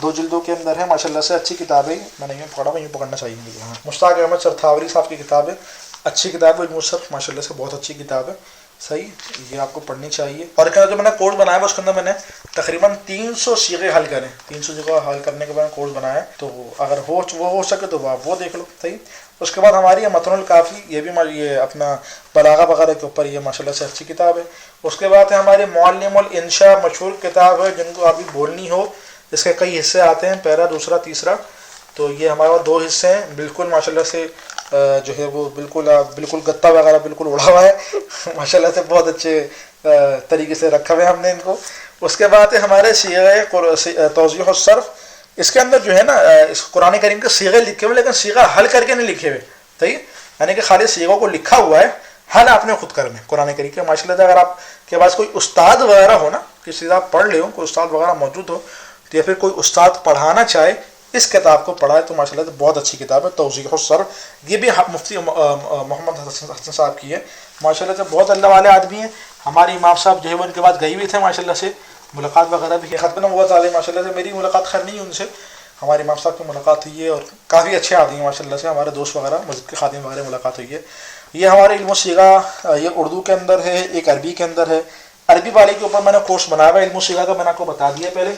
2 جلدوں کے اندر ہے. ماشاءاللہ سے اچھی کتاب ہے. میں نے یوں پڑھا, میں یوں پکڑنا چاہیے مجھے. ہاں, مشتاق احمد سرتھاوری صاحب کی کتاب ہے, اچھی کتاب ہے علم الصرف. ماشاءاللہ سے بہت اچھی کتاب ہے. صحیح. یہ آپ کو پڑھنی چاہیے. اور جو میں نے کورس بنایا ہے اس کے اندر میں نے تقریباً 300 صیغے حل کریں. 300 صیغے حل کرنے کے بعد کورس بنایا ہے, تو اگر وہ ہو سکے تو آپ وہ دیکھ لو. صحیح. اس کے بعد ہماری متن الکافی, یہ بھی یہ اپنا بلاغہ وغیرہ کے اوپر, یہ ماشاءاللہ سے اچھی کتاب ہے. اس کے بعد ہے ہماری معلم الانشاء, مشہور کتاب ہے جن کو ابھی بولنی ہو. اس کے کئی حصے آتے ہیں, پہلا, دوسرا, تیسرا. تو یہ ہمارے پاس 2 حصے ہیں. بالکل ماشاءاللہ سے جو ہے وہ بالکل گتا وغیرہ بالکل اڑا ہوا ہے. ماشاءاللہ سے بہت اچھے طریقے سے رکھا ہوا ہے ہم نے ان کو. اس کے بعد ہمارے صیغہ توضیح الصرف, اس کے اندر جو ہے نا اس قرآن کریم کے صیغے لکھے ہوئے لیکن صیغہ حل کر کے نہیں لکھے ہوئے, صحیح, یعنی کہ خالی صیغوں کو لکھا ہوا ہے, حل آپ نے خود کرنا ہے قرآن کریم کے. ماشاء اللہ اگر آپ کے پاس کوئی استاد وغیرہ ہو نا, کسی سے آپ پڑھ لے ہو, کوئی استاد وغیرہ موجود ہو, تو یا پھر کوئی استاد پڑھانا چاہے اس کتاب کو پڑھائے تو ماشاء اللہ بہت اچھی کتاب ہے توضیح الصرف. یہ بھی مفتی محمد حسن صاحب کی ہے ماشاء اللہ سے, بہت اللہ والے آدمی ہیں. ہمارے امام صاحب جو ہے وہ ان کے بعد گئے ہوئے تھے ماشاء اللہ سے, ملاقات وغیرہ بھی ختم ہوا تھا ماشاء اللہ سے. میری ملاقات خیر نہیں ان سے, ہمارے امام صاحب کی ملاقات ہوئی ہے اور کافی اچھے آدمی ہیں ماشاء اللہ سے. ہمارے دوست وغیرہ مسجد کے خادم وغیرہ ملاقات ہوئی ہے. یہ ہمارے علم و صیغہ یہ اردو کے اندر ہے, ایک عربی کے اندر ہے. عربی والے کے اوپر میں نے کورس بنایا ہوا ہے علم و صیغہ کا, میں نے آپ کو بتا دیا پہلے,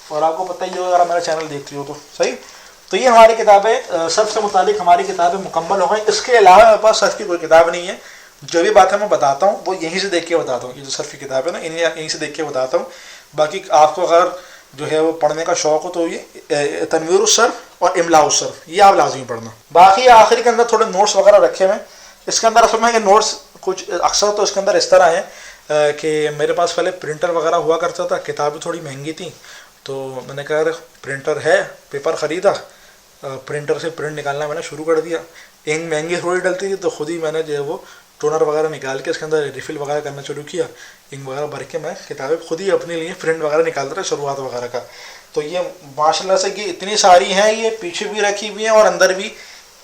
اور آپ کو پتہ ہی ہوگا اگر میرا چینل دیکھتے ہو تو, صحیح. تو یہ ہماری کتابیں صرف سے متعلق ہماری کتابیں مکمل ہو گئیں. اس کے علاوہ میرے پاس صرف کی کوئی کتاب نہیں ہے. جو بھی باتیں میں بتاتا ہوں وہ یہیں سے دیکھ کے بتاتا ہوں. یہ جو صرف کی کتاب ہے نا یہیں سے دیکھ کے بتاتا ہوں. باقی آپ کو اگر جو ہے وہ پڑھنے کا شوق ہو تو یہ تنویر الصرف اور املاء الصرف یہ آپ لازمی پڑھنا. باقی آخری کے اندر تھوڑے نوٹس وغیرہ رکھے ہوئے ہیں. اس کے اندر اصل میں کہ نوٹس کچھ اکثر تو اس کے اندر اس طرح ہیں کہ میرے پاس پہلے پرنٹر وغیرہ ہوا کرتا تھا, کتابیں تھوڑی مہنگی تھیں, تو میں نے کہا پرنٹر ہے, پیپر خریدا, پرنٹر سے پرنٹ نکالنا میں نے شروع کر دیا. انک مہنگی تھوڑی ڈلتی تھی تو خود ہی میں نے جو ہے وہ ٹونر وغیرہ نکال کے اس کے اندر ریفل وغیرہ کرنا شروع کیا. انک وغیرہ بھر کے میں کتابیں خود ہی اپنے لیے پرنٹ وغیرہ نکالتا رہا شروعات وغیرہ کا. تو یہ ماشاء اللہ سے یہ اتنی ساری ہیں, یہ پیچھے بھی رکھی ہوئی ہیں اور اندر بھی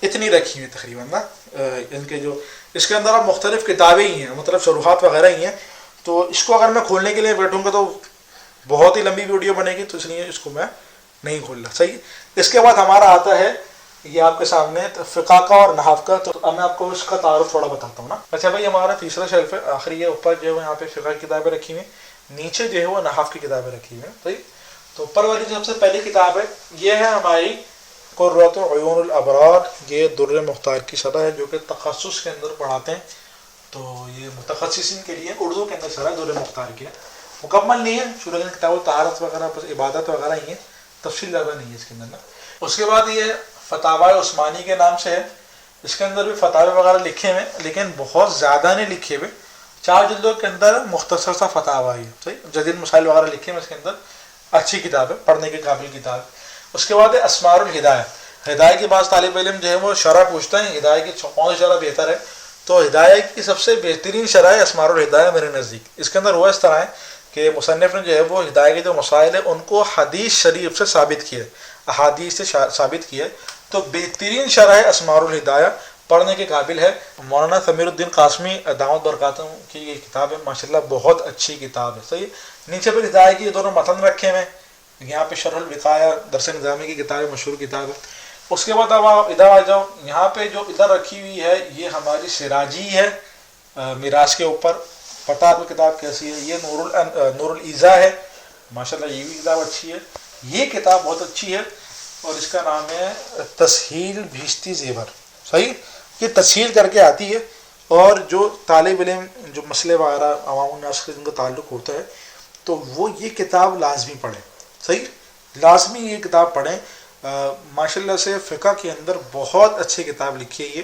اتنی رکھی ہوئی تقریباً نا. ان کے جو اس کے اندر اب مختلف کتابیں ہی ہیں, مطلب شروحات وغیرہ ہی ہیں. تو اس کو اگر میں کھولنے کے لیے بیٹھوں گا تو بہت ہی لمبی ویڈیو بنے گی, تو اس لیے اس کو میں نہیں کھول رہا, صحیح. اس کے بعد ہمارا آتا ہے یہ آپ کے سامنے فقہ کا اور نحو کا. تو اب میں آپ کو اس کا تعارف تھوڑا بتاتا ہوں نا. اچھا بھائی, ہمارا تیسرا شیلف ہے آخری ہے, اوپر جو ہے یہاں پہ فقہ کی کتابیں رکھی ہوئی ہیں, نیچے جو ہے وہ نحو کی کتابیں رکھی ہوئی ہیں, صحیح. تو اوپر والی جو سب سے پہلی کتاب ہے یہ ہے ہماری قرۃ عیون الابرار. یہ در مختار کی شرح ہے جو کہ تخصص کے اندر پڑھاتے ہیں. تو یہ متخصصین کے لیے اردو کے اندر شرح در مختار کی ہے, مکمل نہیں ہے, شروع کتاب الطہارت وغیرہ بس عبادت وغیرہ ہی ہے, تفصیل زیادہ نہیں ہے اس کے اندر نا. اس کے بعد یہ فتاوی عثمانی کے نام سے ہے. اس کے اندر بھی فتاوی وغیرہ لکھے ہوئے لیکن بہت زیادہ نہیں لکھے ہوئے, 4 جلدوں کے اندر مختصر سا فتاوی ہے, صحیح. جدید مسائل وغیرہ لکھے ہوئے اس کے اندر, اچھی کتاب ہے, پڑھنے کے قابل کتاب. اس کے بعد ہے اسمار الہدایہ. ہدایہ کے بعض طالب علم جو ہے وہ شرح پوچھتے ہیں ہدایہ کی کون سی شرح بہتر ہے, تو ہدایہ کی سب سے بہترین شرح ہے اسمار الہدایہ میرے نزدیک. اس کے اندر ہوا اس طرح ہے کہ مصنف نے جو ہے وہ ہدایہ کے جو مسائل ہیں ان کو حدیث شریف سے ثابت کیا ہے, احادیث سے ثابت کیا ہے. تو بہترین شرح ہے اسمار الہدایہ, پڑھنے کے قابل ہے. مولانا سمیر الدین قاسمی دعوت برکاتہم کی یہ کتاب ہے ماشاءاللہ, بہت اچھی کتاب ہے, صحیح. نیچے پہ ہدایہ کی دونوں متن رکھے ہوئے ہیں, یہاں پہ شرح الوقایہ درس نظامی کی کتاب ہے, مشہور کتاب ہے. اس کے بعد اب آپ ادھر آ جاؤ, یہاں پہ جو ادھر رکھی ہوئی ہے یہ ہماری سراجی ہے, میراث کے اوپر. پتہ آپ کو کتاب کیسی ہے, یہ نور الایضاح ہے ماشاءاللہ, یہ بھی کتاب اچھی ہے. یہ کتاب بہت اچھی ہے اور اس کا نام ہے تسہیل بھیشتی زیور, صحیح. یہ تسہیل کر کے آتی ہے, اور جو طالب علم جو مسئلے وغیرہ عوام الناس سے جن کا تعلق ہوتا ہے تو وہ یہ کتاب لازمی پڑھیں, صحیح, لازمی یہ کتاب پڑھیں. ماشاءاللہ سے فقہ کے اندر بہت اچھی کتاب لکھی ہے, یہ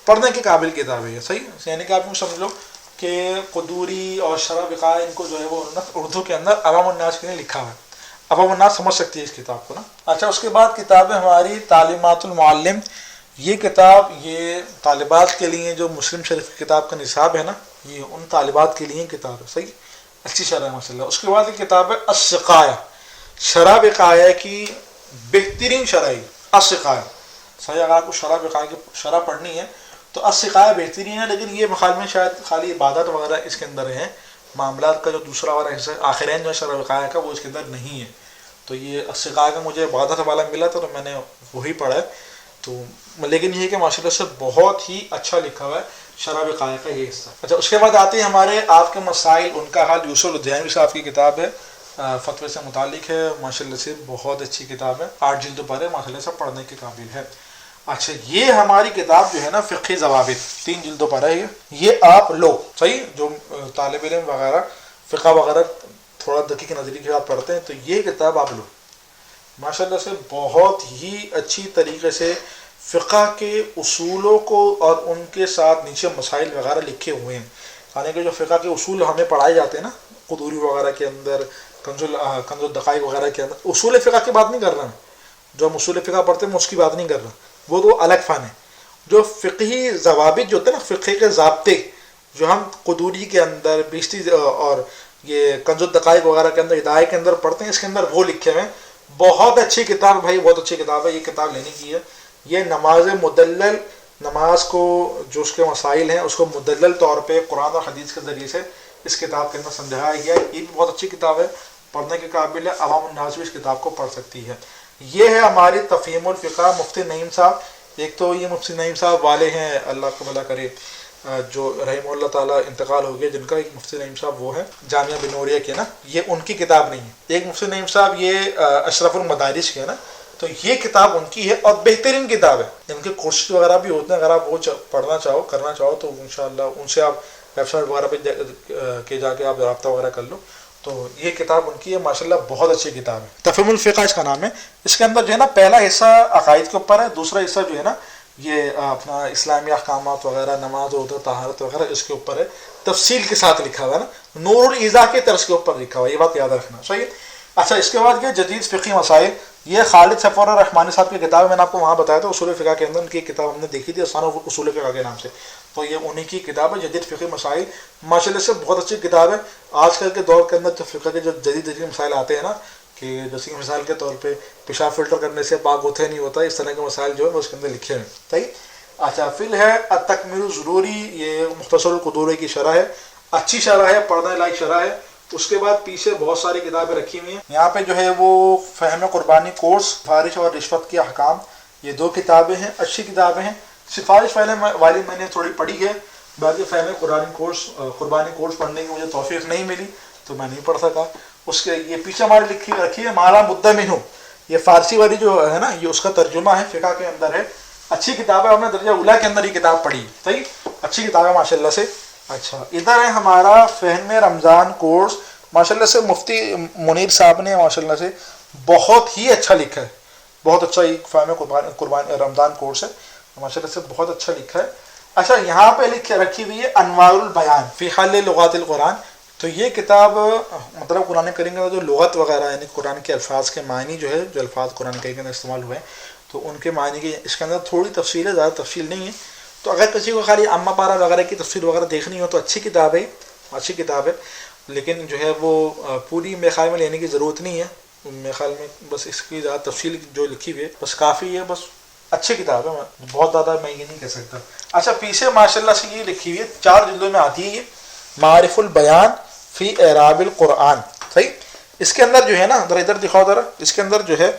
پڑھنے کے قابل کتاب ہے, صحیح. یعنی کہ آپ کو سمجھ لو کہ قدوری اور شرح وقایہ ان کو جو ہے وہ اردو کے اندر عوام الناس کے لیے لکھا ہوا ہے, عوام الناس سمجھ سکتی ہے اس کتاب کو نا. اچھا, اس کے بعد کتاب ہے ہماری تعلیمات المعلم. یہ کتاب یہ طالبات کے لیے جو مسلم شریف کی کتاب کا نصاب ہے نا, یہ ان طالبات کے لیے کتاب ہے, صحیح, اچھی شرح ہے ماشاء اللہ. اس کے بعد یہ کتاب ہے السقایہ, شرح وقایہ کی بہترین شرح ہے السقایہ, صحیح. اگر آپ کو شرح وقایہ کی شرح پڑھنی ہے تو السقایہ بہترین ہے, لیکن یہ خیال میں شاید خالی عبادت وغیرہ اس کے اندر ہیں, معاملات کا جو دوسرا والا حصہ آخرین جو ہے شرح وقایہ کا وہ اس کے اندر نہیں ہے. تو یہ السقایہ کا مجھے عبادت والا ملا تھا تو میں نے وہی پڑھا ہے. تو لیکن یہ کہ ماشاءاللہ سے بہت ہی اچھا لکھا ہوا ہے شرح وقایہ کا یہ حصہ. اچھا, اس کے بعد آتے ہیں ہمارے آپ کے مسائل, ان کا حل. یوسف الدھیانوی صاحب کی کتاب ہے, فتوے سے متعلق ہے, ماشاءاللہ سے بہت اچھی کتاب ہے, 8 جلدوں پر ہے, ماشاءاللہ سے پڑھنے کے قابل ہے. اچھا, یہ ہماری کتاب جو ہے نا فقہی ضوابط 3 جلدوں پر ہے, یہ آپ لو, صحیح. جو طالب علم وغیرہ فقہ وغیرہ تھوڑا دقیق نظری کے ساتھ پڑھتے ہیں تو یہ کتاب آپ لو, ماشاءاللہ سے بہت ہی اچھی طریقے سے فقہ کے اصولوں کو اور ان کے ساتھ نیچے مسائل وغیرہ لکھے ہوئے ہیں. یعنی کہ جو فقہ کے اصول ہمیں پڑھائے جاتے ہیں نا قدوری وغیرہ کے اندر, کنز الدقائق وغیرہ کے اندر, اصول فقہ کی بات نہیں کر رہا میں, جو ہم اصول فقہ پڑھتے ہیں میں اس کی بات نہیں کر رہا، وہ تو الگ فن ہے. جو فقہی ضوابط جو ہوتے ہیں نا، فقہ کے ضابطے جو ہم قدوری کے اندر، بیستی اور یہ کنز الدقائق وغیرہ کے اندر، ہدایہ کے اندر پڑھتے ہیں، اس کے اندر وہ لکھے ہوئے ہیں. بہت اچھی کتاب بھائی، بہت اچھی کتاب ہے، یہ کتاب لینے کی ہے. یہ نماز مدلل، نماز کو جو اس کے مسائل ہیں اس کو مدلل طور پہ قرآن اور حدیث کے ذریعے سے اس کتاب کے اندر سمجھایا گیا ہے. یہ بھی بہت اچھی کتاب ہے، پڑھنے کے قابل ہے، عوام الناس بھی اس کتاب کو پڑھ سکتی ہے. یہ ہے ہماری تفہیم الفقہ. مفتی نعیم صاحب، ایک تو یہ مفتی نعیم صاحب والے ہیں، اللہ کو بھلا کرے، جو رحمہ اللہ تعالیٰ انتقال ہو گیا، جن کا ایک مفتی نعیم صاحب وہ ہے جامعہ بنوریہ کے نا، یہ ان کی کتاب نہیں ہے. ایک مفتی نعیم صاحب یہ اشرف المدارس کے نا، تو یہ کتاب ان کی ہے اور بہترین کتاب ہے. ان کے کورسز وغیرہ بھی ہوتے ہیں، اگر آپ وہ پڑھنا چاہو، کرنا چاہو تو انشاءاللہ ان سے آپ ویب سائٹ وغیرہ پہ جا کے آپ رابطہ وغیرہ کر لو. تو یہ کتاب ان کی ہے، ماشاءاللہ بہت اچھی کتاب ہے. تفہیم الفقہ اس کا نام ہے. اس کے اندر جو ہے نا پہلا حصہ عقائد کے اوپر ہے، دوسرا حصہ جو ہے نا یہ اپنا اسلامی احکامات وغیرہ، نماز روزہ طہارت وغیرہ اس کے اوپر ہے، تفصیل کے ساتھ لکھا ہوا ہے نا، نور الایضاح کے طرز کے اوپر لکھا ہوا ہے. یہ بات یاد رکھنا صحیح ہے. اچھا، اس کے بعد یہ جدید فقہی مسائل، یہ خالد صفور الرحمانی صاحب کی کتاب ہے. میں نے آپ کو وہاں بتایا تھا اصول فقہ کے اندر ان کی کتاب ہم نے دیکھی تھی، آسان اصول فقہ کے نام سے. تو یہ انہی کی کتاب ہے، جدید فقہی مسائل. ماشاءاللہ سے بہت اچھی کتاب ہے. آج کل کے دور کے اندر جو فقہ کے جو جدید مسائل آتے ہیں نا، کہ جیسے کہ مثال کے طور پہ پیشاب فلٹر کرنے سے پاک ہوتے نہیں ہوتا، اس طرح کے مسائل جو ہے وہ اس کے اندر لکھے ہیں. صحیح. اچھا، فل ہے التکمیل ضروری، یہ مختصر القدوری کی شرح ہے، اچھی شرح ہے، پڑھنے لائق شرح ہے. اس کے بعد پیچھے بہت ساری کتابیں رکھی ہوئی ہیں. یہاں پہ جو ہے وہ فہم قربانی کورس، سفارش اور رشوت کے احکام، یہ 2 کتابیں ہیں، اچھی کتابیں ہیں. سفارش والی میں نے تھوڑی پڑھی ہے، باقی فہم قربانی کورس پڑھنے کی مجھے توفیق نہیں ملی تو میں نہیں پڑھ سکا. اس کے یہ پیچھے ہماری رکھی ہے مالا مدہ منہ، یہ فارسی والی جو ہے نا، یہ اس کا ترجمہ ہے، فقہ کے اندر ہے. اچھی کتاب ہے، ہم نے درجہ اولیٰ کے اندر یہ کتاب پڑھی ہے. صحیح، اچھی کتاب ہے ماشاءاللہ سے. اچھا، ادھر ہے ہمارا فہم رمضان کورس. ماشاءاللہ سے مفتی منیر صاحب نے ماشاءاللہ سے بہت ہی اچھا لکھا ہے، بہت اچھا ایک فہم قربانی رمضان کورس ہے، ماشاءاللہ سے بہت اچھا لکھا ہے. اچھا، یہاں پہ رکھی ہوئی ہے انوار البیان فی حل لغات القرآن. تو یہ کتاب مطلب قرآن کریم کا جو لغت وغیرہ، یعنی قرآن کے الفاظ کے معنی جو ہے، جو الفاظ قرآن کریم کے اندر استعمال ہوئے ہیں تو ان کے معنی کی اس کے اندر تھوڑی تفصیل ہے، زیادہ تفصیل نہیں ہے. تو اگر کسی کو خالی اما پارا وغیرہ کی تفصیل وغیرہ دیکھنی ہو تو اچھی کتاب ہے، لیکن جو ہے وہ پوری میرے خیال میں لینے کی ضرورت نہیں ہے. میرے خیال میں بس اس کی زیادہ تفصیل جو لکھی ہوئی ہے بس کافی ہے، بس اچھی کتاب ہے، بہت زیادہ میں یہ نہیں کہہ سکتا. اچھا، پیچھے ماشاءاللہ سے یہ لکھی ہوئی ہے، 4 جلدوں میں آتی ہے یہ، معارف البیان فی اعراب القرآن. صحیح. اس کے اندر جو ہے نا، ادھر دکھاؤ ذرا، اس کے اندر جو ہے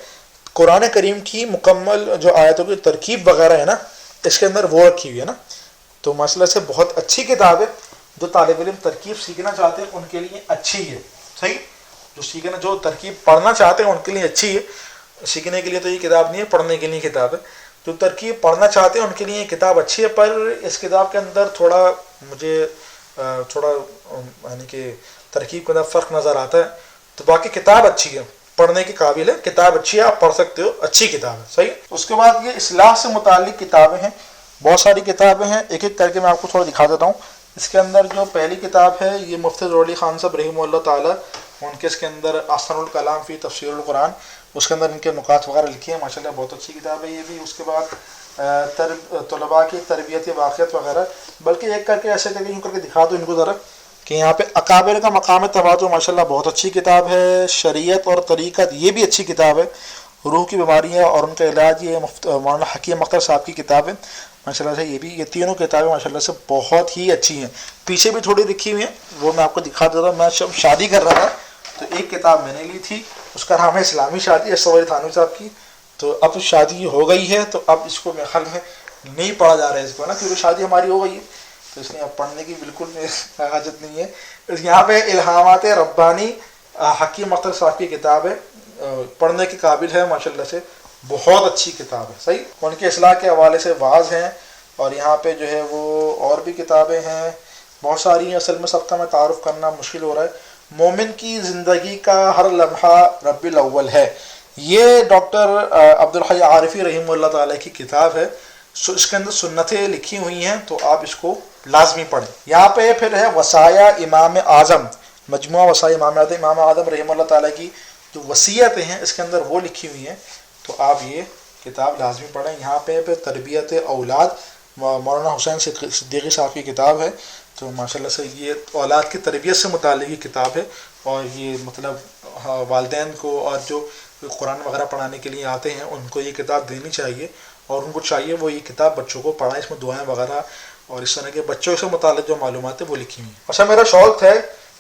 قرآن کریم کی مکمل جو آیتوں کی ترکیب وغیرہ ہے نا، اس کے اندر وہ رکھی ہوئی ہے نا. تو ماشاءاللہ سے بہت اچھی کتاب ہے. جو طالب علم ترکیب سیکھنا چاہتے ہیں ان کے لیے اچھی ہے. صحیح. جو ترکیب پڑھنا چاہتے ہیں ان کے لیے اچھی ہے. سیکھنے کے لیے تو یہ کتاب نہیں ہے، پڑھنے کے لیے کتاب ہے. جو ترکیب پڑھنا چاہتے ہیں ان کے لیے یہ کتاب اچھی ہے. پر اس کتاب کے اندر مجھے یعنی کہ ترکیب کے اندر فرق نظر آتا ہے. تو باقی کتاب اچھی ہے، پڑھنے کے قابل ہے، کتاب اچھی ہے، آپ پڑھ سکتے ہو، اچھی کتاب ہے. صحیح. اس کے بعد یہ اصلاح سے متعلق کتابیں ہیں، بہت ساری کتابیں ہیں، ایک ایک کر کے میں آپ کو تھوڑا دکھا دیتا ہوں. اس کے اندر جو پہلی کتاب ہے یہ مفتی ظہور علی خان صاحب رحمہ اللہ تعالیٰ، ان کے اس کے اندر احسن الکلام فی تفسیر القرآن، اس کے اندر ان کے نکات وغیرہ لکھے ہیں. ماشاءاللہ بہت اچھی کتاب ہے یہ بھی. اس کے بعد طلباء کی تربیت واقعات وغیرہ، بلکہ ایک کر کے ایسے کر کے یوں کر کے دکھا دو ان کو ذرا کہ یہاں پہ اکابر کا مقام تواضع، ماشاءاللہ بہت اچھی کتاب ہے. شریعت اور طریقت، یہ بھی اچھی کتاب ہے. روح کی بیماریاں اور ان کا علاج، یہ مولانا حکیم اختر صاحب کی کتاب ہے. ماشاءاللہ سے یہ تینوں کتابیں ماشاءاللہ سے بہت ہی اچھی ہیں. پیچھے بھی تھوڑی لکھی ہوئی ہیں، وہ میں آپ کو دکھا دیتا ہوں. میں جب شادی کر رہا تھا تو ایک کتاب میں نے لی تھی، اس کا نام ہے اسلامی شادی، اسد تھانوی صاحب کی. تو اب شادی ہو گئی ہے تو اب اس کو میرے خیال میں نہیں پڑھا جا رہا ہے اس کو نا، کیونکہ شادی ہماری ہو گئی ہے تو اس لیے اب پڑھنے کی بالکل حاجت نہیں ہے. یہاں پہ الہامات ربانی حکیم اختر صاحب کی کتاب ہے، پڑھنے کے قابل ہے ماشاءاللہ سے، بہت اچھی کتاب ہے. صحیح. ان کے اصلاح کے حوالے سے واعظ ہیں، اور یہاں پہ جو ہے وہ اور بھی کتابیں ہیں بہت ساری ہیں. اصل میں سب کا میں تعارف کرنا مشکل ہو رہا ہے. مومن کی زندگی کا ہر لمحہ ربیع الاول ہے، یہ ڈاکٹر عبدالحی عارفی رحمہ اللہ تعالیٰ کی کتاب ہے. اس کے اندر سنتیں لکھی ہوئی ہیں تو آپ اس کو لازمی پڑھیں. یہاں پہ پھر ہے وصایا امام اعظم، مجموعہ وصایا امام اعظم رحمہ اللہ تعالیٰ کی جو وصیتیں ہیں اس کے اندر وہ لکھی ہوئی ہیں. تو آپ یہ کتاب لازمی پڑھیں. یہاں پہ تربیت اولاد مولانا حسین صدیقی صاحب کی کتاب ہے. تو ماشاءاللہ سے یہ اولاد کی تربیت سے متعلق یہ کتاب ہے. اور یہ مطلب والدین کو اور جو قرآن وغیرہ پڑھانے کے لیے آتے ہیں ان کو یہ کتاب دینی چاہیے، اور ان کو چاہیے وہ یہ کتاب بچوں کو پڑھائیں. اس میں دعائیں وغیرہ اور اس طرح کے بچوں سے متعلق جو معلومات ہیں وہ لکھی ہوئی ہیں. اچھا، میرا شوق ہے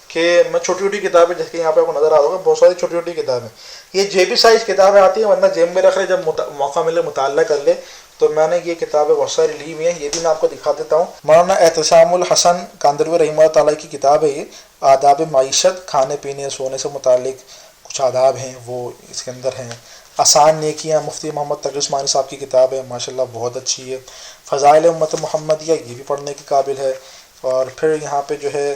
کہ میں چھوٹی چھوٹی کتابیں، جیسے کہ یہاں پہ آپ کو نظر آ ہوگا بہت ساری چھوٹی چھوٹی کتابیں، یہ جیبی سائز کتابیں آتی ہیں، ورنہ جیب میں رکھ لے، جب موقع ملے مطالعہ کر لے. تو میں نے یہ کتابیں بہت ساری لی ہوئی ہیں، یہ بھی میں آپ کو دکھا دیتا ہوں. مولانا اعتصام الحسن کاندلوی رحمہ اللہ تعالیٰ کی کتاب ہے یہ، آداب معیشت، کھانے پینے سونے سے متعلق کچھ آداب ہیں وہ اس کے اندر ہیں. آسان نیکیاں، مفتی محمد تقی عثمانی صاحب کی کتاب ہے، ماشاءاللہ بہت اچھی ہے. فضائل امت محمدیہ، یہ بھی پڑھنے کے قابل ہے. اور پھر یہاں پہ جو ہے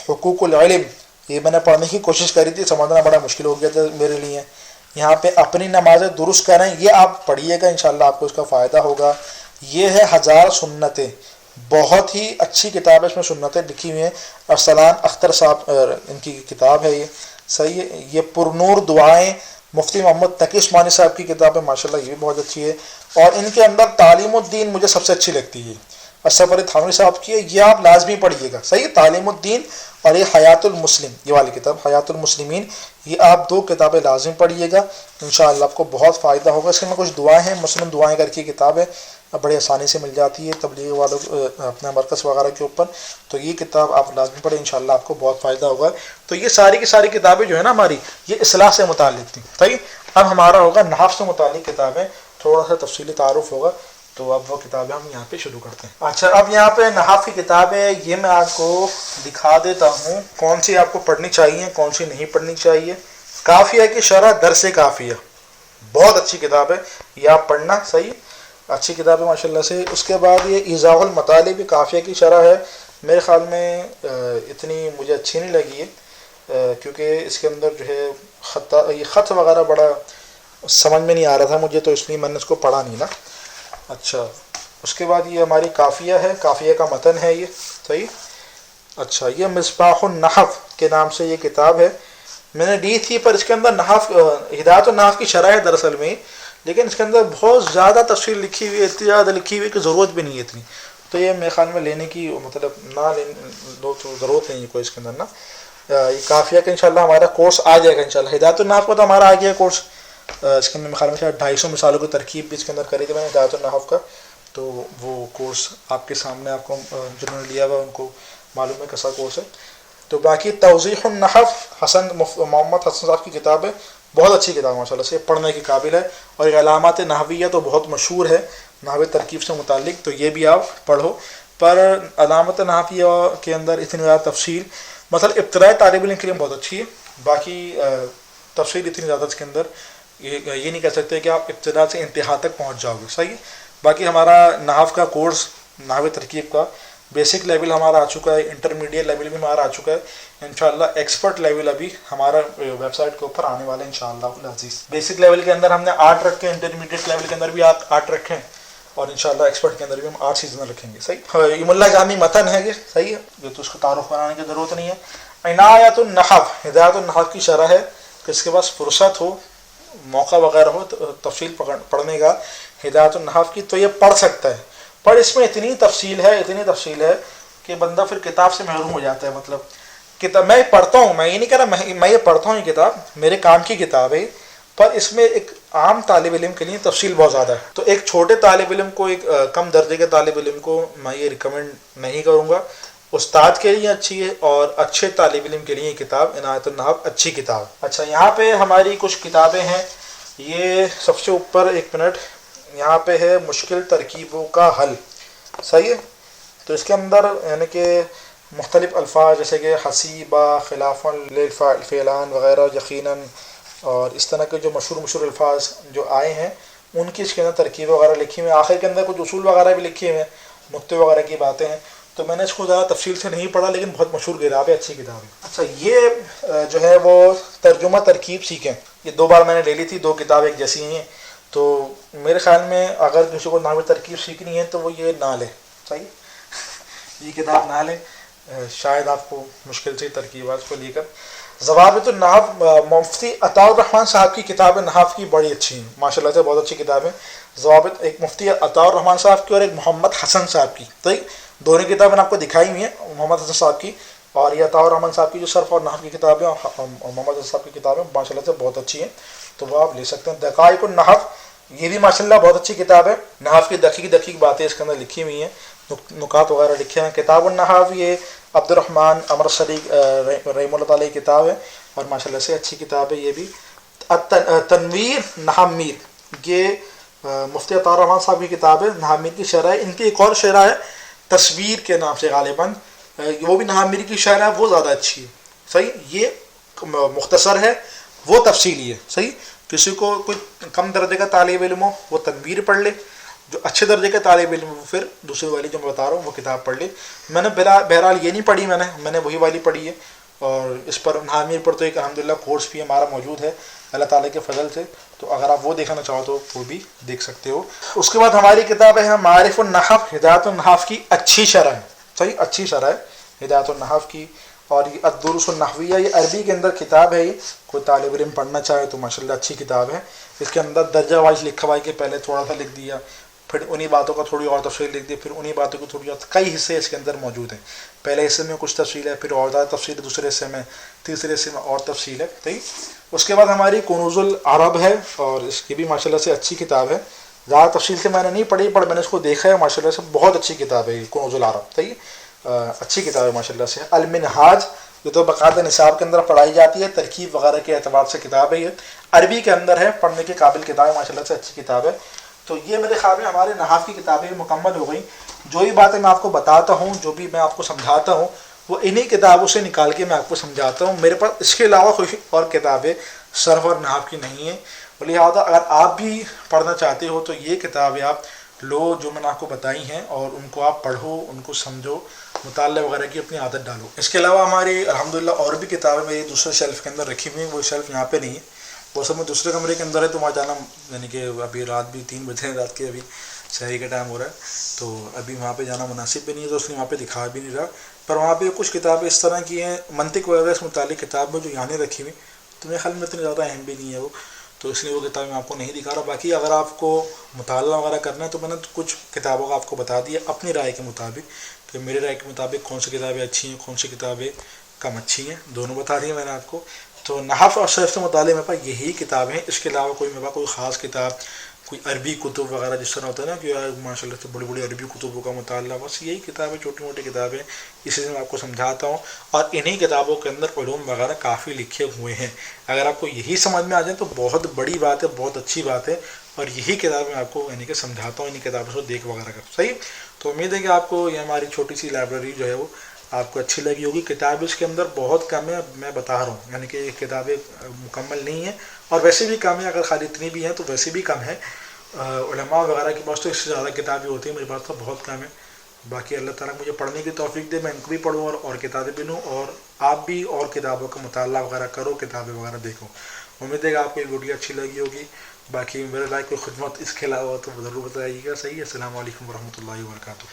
حقوق العلم، یہ میں نے پڑھنے کی کوشش کری تھی، سمجھنا بڑا مشکل ہو گیا تھا میرے لیے. یہاں پہ اپنی نمازیں درست کریں، یہ آپ پڑھیے گا انشاءاللہ آپ کو اس کا فائدہ ہوگا. یہ ہے 1000 سنتیں، بہت ہی اچھی کتاب ہے، اس میں سنتیں لکھی ہوئی ہیں. ارسلان اختر صاحب ان کی کتاب ہے یہ، صحیح ہے. یہ پرنور دعائیں، مفتی محمد تقی عثمانی صاحب کی کتاب ہے، ماشاءاللہ یہ بھی بہت اچھی ہے. اور ان کے اندر تعلیم الدین مجھے سب سے اچھی لگتی ہے، اشرف علی تھانوی صاحب کی ہے، یہ آپ لازمی پڑھیے گا. صحیح، تعلیم الدین اور یہ حیات المسلم، یہ والی کتاب حیات المسلمین، یہ آپ 2 کتابیں لازم پڑھیے گا، انشاءاللہ آپ کو بہت فائدہ ہوگا. اس میں کچھ دعائیں ہیں، مسلم دعائیں کر کے کتاب ہے، بڑی آسانی سے مل جاتی ہے تبلیغ والوں اپنا مرکز وغیرہ کے اوپر. تو یہ کتاب آپ لازمی پڑھیں، انشاءاللہ آپ کو بہت فائدہ ہوگا. تو یہ ساری کی ساری کتابیں جو ہے نا ہماری، یہ اصلاح سے متعلق تھیں. صحیح، اب ہمارا ہوگا نحو سے متعلق کتابیں، تھوڑا سا تفصیلی تعارف ہوگا. تو اب وہ کتابیں ہم یہاں پہ شروع کرتے ہیں. اچھا، اب یہاں پہ نحو کی کتاب ہے، یہ میں آپ کو دکھا دیتا ہوں کون سی آپ کو پڑھنی چاہیے، کون سی نہیں پڑھنی چاہیے. کافیہ کی شرح درس کافیہ، بہت اچھی کتاب ہے، یہ آپ پڑھنا. صحیح، اچھی کتاب ہے ماشاءاللہ سے. اس کے بعد یہ ایضاح المطالب کافیہ کی شرح ہے، میرے خیال میں اتنی مجھے اچھی نہیں لگی ہے، کیونکہ اس کے اندر جو ہے یہ خط وغیرہ بڑا سمجھ میں نہیں آ رہا تھا مجھے، تو اس لیے میں نے اس کو پڑھا نہیں نا. اچھا، اس کے بعد یہ ہماری کافیہ ہے، کافیہ کا متن ہے یہ. صحیح، اچھا، یہ مصباح النحو کے نام سے یہ کتاب ہے، میں نے لی تھی، پر اس کے اندر نحو ہدایت النحو کی شرح ہے دراصل میں، لیکن اس کے اندر بہت زیادہ تفصیل لکھی ہوئی ہے، اتنی زیادہ لکھی ہوئی کہ ضرورت بھی نہیں ہے اتنی. تو یہ میرے خیال میں لینے کی مطلب نہ لو تو ضرورت نہیں ہے کوئی اس کے اندر نا. یہ کافیہ کا انشاءاللہ ہمارا کورس آ جائے گا انشاءاللہ. ہدایت النحو کا تو ہمارا آ گیا کورس، اس کے اندر میرے خیال میں شاید 250 مثالوں کی ترکیب بھی اس کے اندر کری تھی میں نے ہدایت النحو کا. تو وہ کورس آپ کے سامنے، آپ کو جنہوں نے لیا ہوا ان کو معلوم ہے کیسا کورس ہے. تو باقی توضیح النحو محمد حسن صاحب کی کتاب ہے، بہت اچھی کتاب ماشاءاللہ سے، پڑھنے کے قابل ہے. اور یہ علامات نحویہ تو بہت مشہور ہے نحو ترکیب سے متعلق، تو یہ بھی آپ پڑھو. پر علامات نحویہ کے اندر اتنی زیادہ تفصیل، مطلب ابتدائی طالب علم کے لیے بہت اچھی ہے، باقی تفصیل اتنی زیادہ اس کے اندر یہ نہیں کہہ سکتے کہ آپ ابتدا سے انتہا تک پہنچ جاؤ گے. صحیح، باقی ہمارا نحو کا کورس، نحو ترکیب کا بیسک لیول ہمارا آ چکا ہے، انٹرمیڈیٹ لیول بھی ہمارا آ چکا ہے انشاءاللہ. ایکسپرٹ لیول ابھی ہمارا ویب سائٹ کے اوپر آنے والا ہے انشاءاللہ العزیز. بیسک لیول کے اندر ہم نے 8 رکھے، انٹرمیڈیٹ لیول کے اندر بھی 8 رکھے، اور انشاءاللہ ایکسپرٹ کے اندر بھی ہم 8 سیزن رکھیں گے. صحیح، یم اللہ جامی متن ہے یہ، صحیح ہے، یہ تو اس کو تعارف بنانے کی ضرورت نہیں ہے. عنایت النحو، ہدایت النحو کی شرح ہے، کہ اس کے پاس فرصت ہو، موقع وغیرہ ہو تفصیل پڑھنے کا ہدایت النحو کی، تو یہ پڑھ سکتا ہے. پر اس میں اتنی تفصیل ہے کہ بندہ پھر کتاب سے محروم ہو جاتا ہے. مطلب کتاب میں پڑھتا ہوں، میں یہ نہیں کہہ رہا میں یہ پڑھتا ہوں، یہ کتاب میرے کام کی کتاب ہے، پر اس میں ایک عام طالب علم کے لیے تفصیل بہت زیادہ ہے. تو ایک چھوٹے طالب علم کو، ایک کم درجے کے طالب علم کو میں یہ ریکمینڈ نہیں کروں گا. استاد کے لیے اچھی ہے، اور اچھے طالب علم کے لیے یہ کتاب عنایت النحو اچھی کتاب. اچھا، یہاں پہ ہماری کچھ کتابیں ہیں، یہ سب سے اوپر 1 منٹ یہاں پہ ہے مشکل ترکیبوں کا حل. صحیح ہے، تو اس کے اندر یعنی کہ مختلف الفاظ جیسے کہ حسیبہ، خلافاً للفعلان وغیرہ، یقیناً، اور اس طرح کے جو مشہور الفاظ جو آئے ہیں ان کی اس کے اندر ترکیب وغیرہ لکھی ہوئی ہیں. آخر کے اندر کچھ اصول وغیرہ بھی لکھے ہوئے ہیں، نقطے وغیرہ کی باتیں ہیں. تو میں نے اس کو زیادہ تفصیل سے نہیں پڑھا، لیکن بہت مشہور کتاب ہے، اچھی کتاب ہے. اچھا، یہ جو ہے وہ ترجمہ ترکیب سیکھیں، یہ 2 بار میں نے لے لی تھی، 2 کتاب ایک جیسی ہیں. تو میرے خیال میں اگر کسی کو نحو ترکیب سیکھنی ہے تو وہ یہ نہ لے. صحیح، یہ کتاب نہ لے، شاید آپ کو مشکل سے ترکیبات کو لے کر ضوابط النحو مفتی عطاء الرحمن صاحب کی کتاب نحو کی بڑی اچھی ہیں ماشاء اللہ سے، بہت اچھی کتاب ہے ضوابط، ایک مفتی عطاء الرحمن صاحب کی اور ایک محمد حسن صاحب کی، تو دونوں کتابیں آپ کو دکھائی ہوئی ہیں محمد حسن صاحب کی، اور یہ عطاء الرحمن صاحب کی جو صرف اور نحو کی کتاب ہے اور محمد حسن صاحب کی کتاب ہے ماشاء اللہ سے بہت اچھی ہیں، تو وہ آپ لے سکتے ہیں۔ دقائق النحو یہ بھی ماشاء اللہ بہت اچھی کتاب ہے، نحو کی دقیق باتیں اس کے اندر لکھی ہوئی ہیں، نکات وغیرہ لکھے ہیں۔ کتاب النحو یہ عبد الرحمن امر صدیق رحمہ اللہ تعالی کی کتاب ہے اور ماشاء اللہ سے اچھی کتاب ہے یہ بھی۔ تنویر نحومیر یہ مفتی عطاء الرحمن صاحب کی کتاب ہے، نحومیر کی شرح ہے۔ ان کی ایک اور شرح ہے تصویر کے نام سے غالباً، وہ بھی نحومیر کی شرح ہے، وہ زیادہ اچھی ہے، صحیح، یہ مختصر ہے وہ تفصیلی ہے، صحیح۔ کسی کو کوئی کم درجے کا طالب علم ہو وہ تنویر پڑھ لے، جو اچھے درجے کا طالب علم وہ پھر دوسری والی جو میں بتا رہا ہوں وہ کتاب پڑھ لے۔ میں نے بہرحال یہ نہیں پڑھی، میں نے وہی والی پڑھی ہے، اور اس پر نحومیر پر تو ایک الحمدللہ کورس بھی ہمارا موجود ہے اللہ تعالیٰ کے فضل سے، تو اگر آپ وہ دیکھنا چاہو تو وہ بھی دیکھ سکتے ہو۔ اس کے بعد ہماری کتاب ہے معارف النحو، ہدایت النحو کی اچھی شرح ہے، صحیح اچھی شرح ہے ہدایت النحو کی۔ اور یہ الدروس النحویہ یہ عربی کے اندر کتاب ہے، یہ کوئی طالب علم پڑھنا چاہے تو ماشاءاللہ اچھی کتاب ہے۔ اس کے اندر درجہ وائز لکھا ہوا ہے کہ پہلے تھوڑا سا لکھ دیا، پھر انہی باتوں کا تھوڑی اور تفصیل لکھ دی، پھر انہی باتوں کو تھوڑی اور، کئی حصے اس کے اندر موجود ہیں، پہلے حصے میں کچھ تفصیل ہے، پھر اور زیادہ تفصیل ہے دوسرے حصے میں، تیسرے حصے میں اور تفصیل ہے، ٹھیک۔ اس کے بعد ہماری کنوز العرب ہے، اور اس کی بھی ماشاءاللہ سے اچھی کتاب ہے، زیادہ تفصیل سے میں نے نہیں پڑھی پر میں نے اس کو دیکھا ہے، ماشاءاللہ سے بہت اچھی کتاب ہے یہ کنوز العرب، ٹھیک، اچھی کتاب ہے ماشاءاللہ سے۔ المنہاج یہ تو باقاعدہ نصاب کے اندر پڑھائی جاتی ہے، ترکیب وغیرہ کے اعتبار سے کتاب ہے، یہ عربی کے اندر ہے، پڑھنے کے قابل کتاب ہے ماشاءاللہ سے اچھی کتاب ہے۔ تو یہ میرے خیال میں ہمارے نحو کی کتابیں مکمل ہو گئیں۔ جو بھی باتیں میں آپ کو بتاتا ہوں، جو بھی میں آپ کو سمجھاتا ہوں، وہ انہی کتابوں سے نکال کے میں آپ کو سمجھاتا ہوں، میرے پاس اس کے علاوہ کوئی اور کتابیں صرف اور نحو کی نہیں ہیں، لہٰذا اگر آپ بھی پڑھنا چاہتے ہو تو یہ کتابیں آپ لو جو میں نے آپ کو بتائی ہیں، اور ان کو آپ پڑھو، ان کو سمجھو، مطالعہ وغیرہ کی اپنی عادت ڈالو۔ اس کے علاوہ ہماری الحمدللہ اور بھی کتابیں میری دوسرے شیلف کے اندر رکھی ہوئی ہیں، وہ شیلف یہاں پہ نہیں ہے، وہ سب میں دوسرے کمرے کے اندر ہے، تو وہاں جانا یعنی کہ ابھی رات بھی 3 بجے ہیں، رات کے ابھی سحری کا ٹائم ہو رہا ہے، تو ابھی وہاں پہ جانا مناسب بھی نہیں ہے، تو اس لیے وہاں پہ دکھا بھی نہیں رہا، پر وہاں پہ کچھ کتابیں اس طرح کی ہیں منطق وغیرہ سے متعلق کتاب میں جو یہاں نہیں رکھی ہوئی، تو میرے خیال میں اتنی زیادہ اہم بھی نہیں ہے وہ، تو اس لیے وہ کتابیں میں آپ کو نہیں دکھا رہا۔ باقی اگر آپ کو مطالعہ وغیرہ کرنا ہے تو میں نے کچھ کتابوں کا آپ کو بتا دیا اپنی رائے کے مطابق، کہ میری رائے کے مطابق کون سی کتابیں اچھی ہیں، کون سی کتابیں کم اچھی ہیں، دونوں بتا دیے میں نے آپ کو۔ تو نحو اور صرف سے مطالعے میرے پاس یہی کتابیں ہیں، اس کے علاوہ کوئی میرے پاس کوئی خاص کتاب، کوئی عربی کتب وغیرہ جس طرح ہوتا ہے نا کہ ماشاء اللہ سے بڑی بڑی عربی کتبوں کا مطالعہ، بس یہی کتابیں چھوٹی موٹی کتابیں اسی سے میں آپ کو سمجھاتا ہوں، اور انہی کتابوں کے اندر علوم وغیرہ کافی لکھے ہوئے ہیں۔ اگر آپ کو یہی سمجھ میں آ جائے تو بہت بڑی بات ہے، بہت اچھی بات ہے، اور یہی کتاب میں آپ کو یعنی کہ سمجھاتا ہوں، انہی کتابوں سے دیکھ وغیرہ کر، صحیح۔ تو امید ہے کہ آپ کو یہ ہماری چھوٹی سی لائبریری جو ہے وہ آپ کو اچھی لگی ہوگی۔ کتاب اس کے اندر بہت کم ہے، میں بتا رہا ہوں، یعنی کہ یہ کتابیں مکمل نہیں ہیں، اور ویسے بھی کم ہے، اگر خالی اتنی بھی ہیں تو ویسے بھی کم ہے، علماء وغیرہ کے پاس تو اس سے زیادہ کتابیں ہوتی ہیں، میرے پاس تو بہت کم ہے۔ باقی اللہ تعالیٰ مجھے پڑھنے کی توفیق دے، میں ان کو بھی پڑھوں اور کتابیں بھی لوں، اور آپ بھی اور کتابوں کا مطالعہ وغیرہ کرو، کتابیں وغیرہ دیکھو۔ امید ہے کہ آپ کو یہ ویڈیو اچھی لگی ہوگی، باقی میرے لائک کوئی خدمت اس کے علاوہ تو ضرور بتائیے گا، صحیح ہے۔ السلام علیکم ورحمۃ اللہ وبرکاتہ۔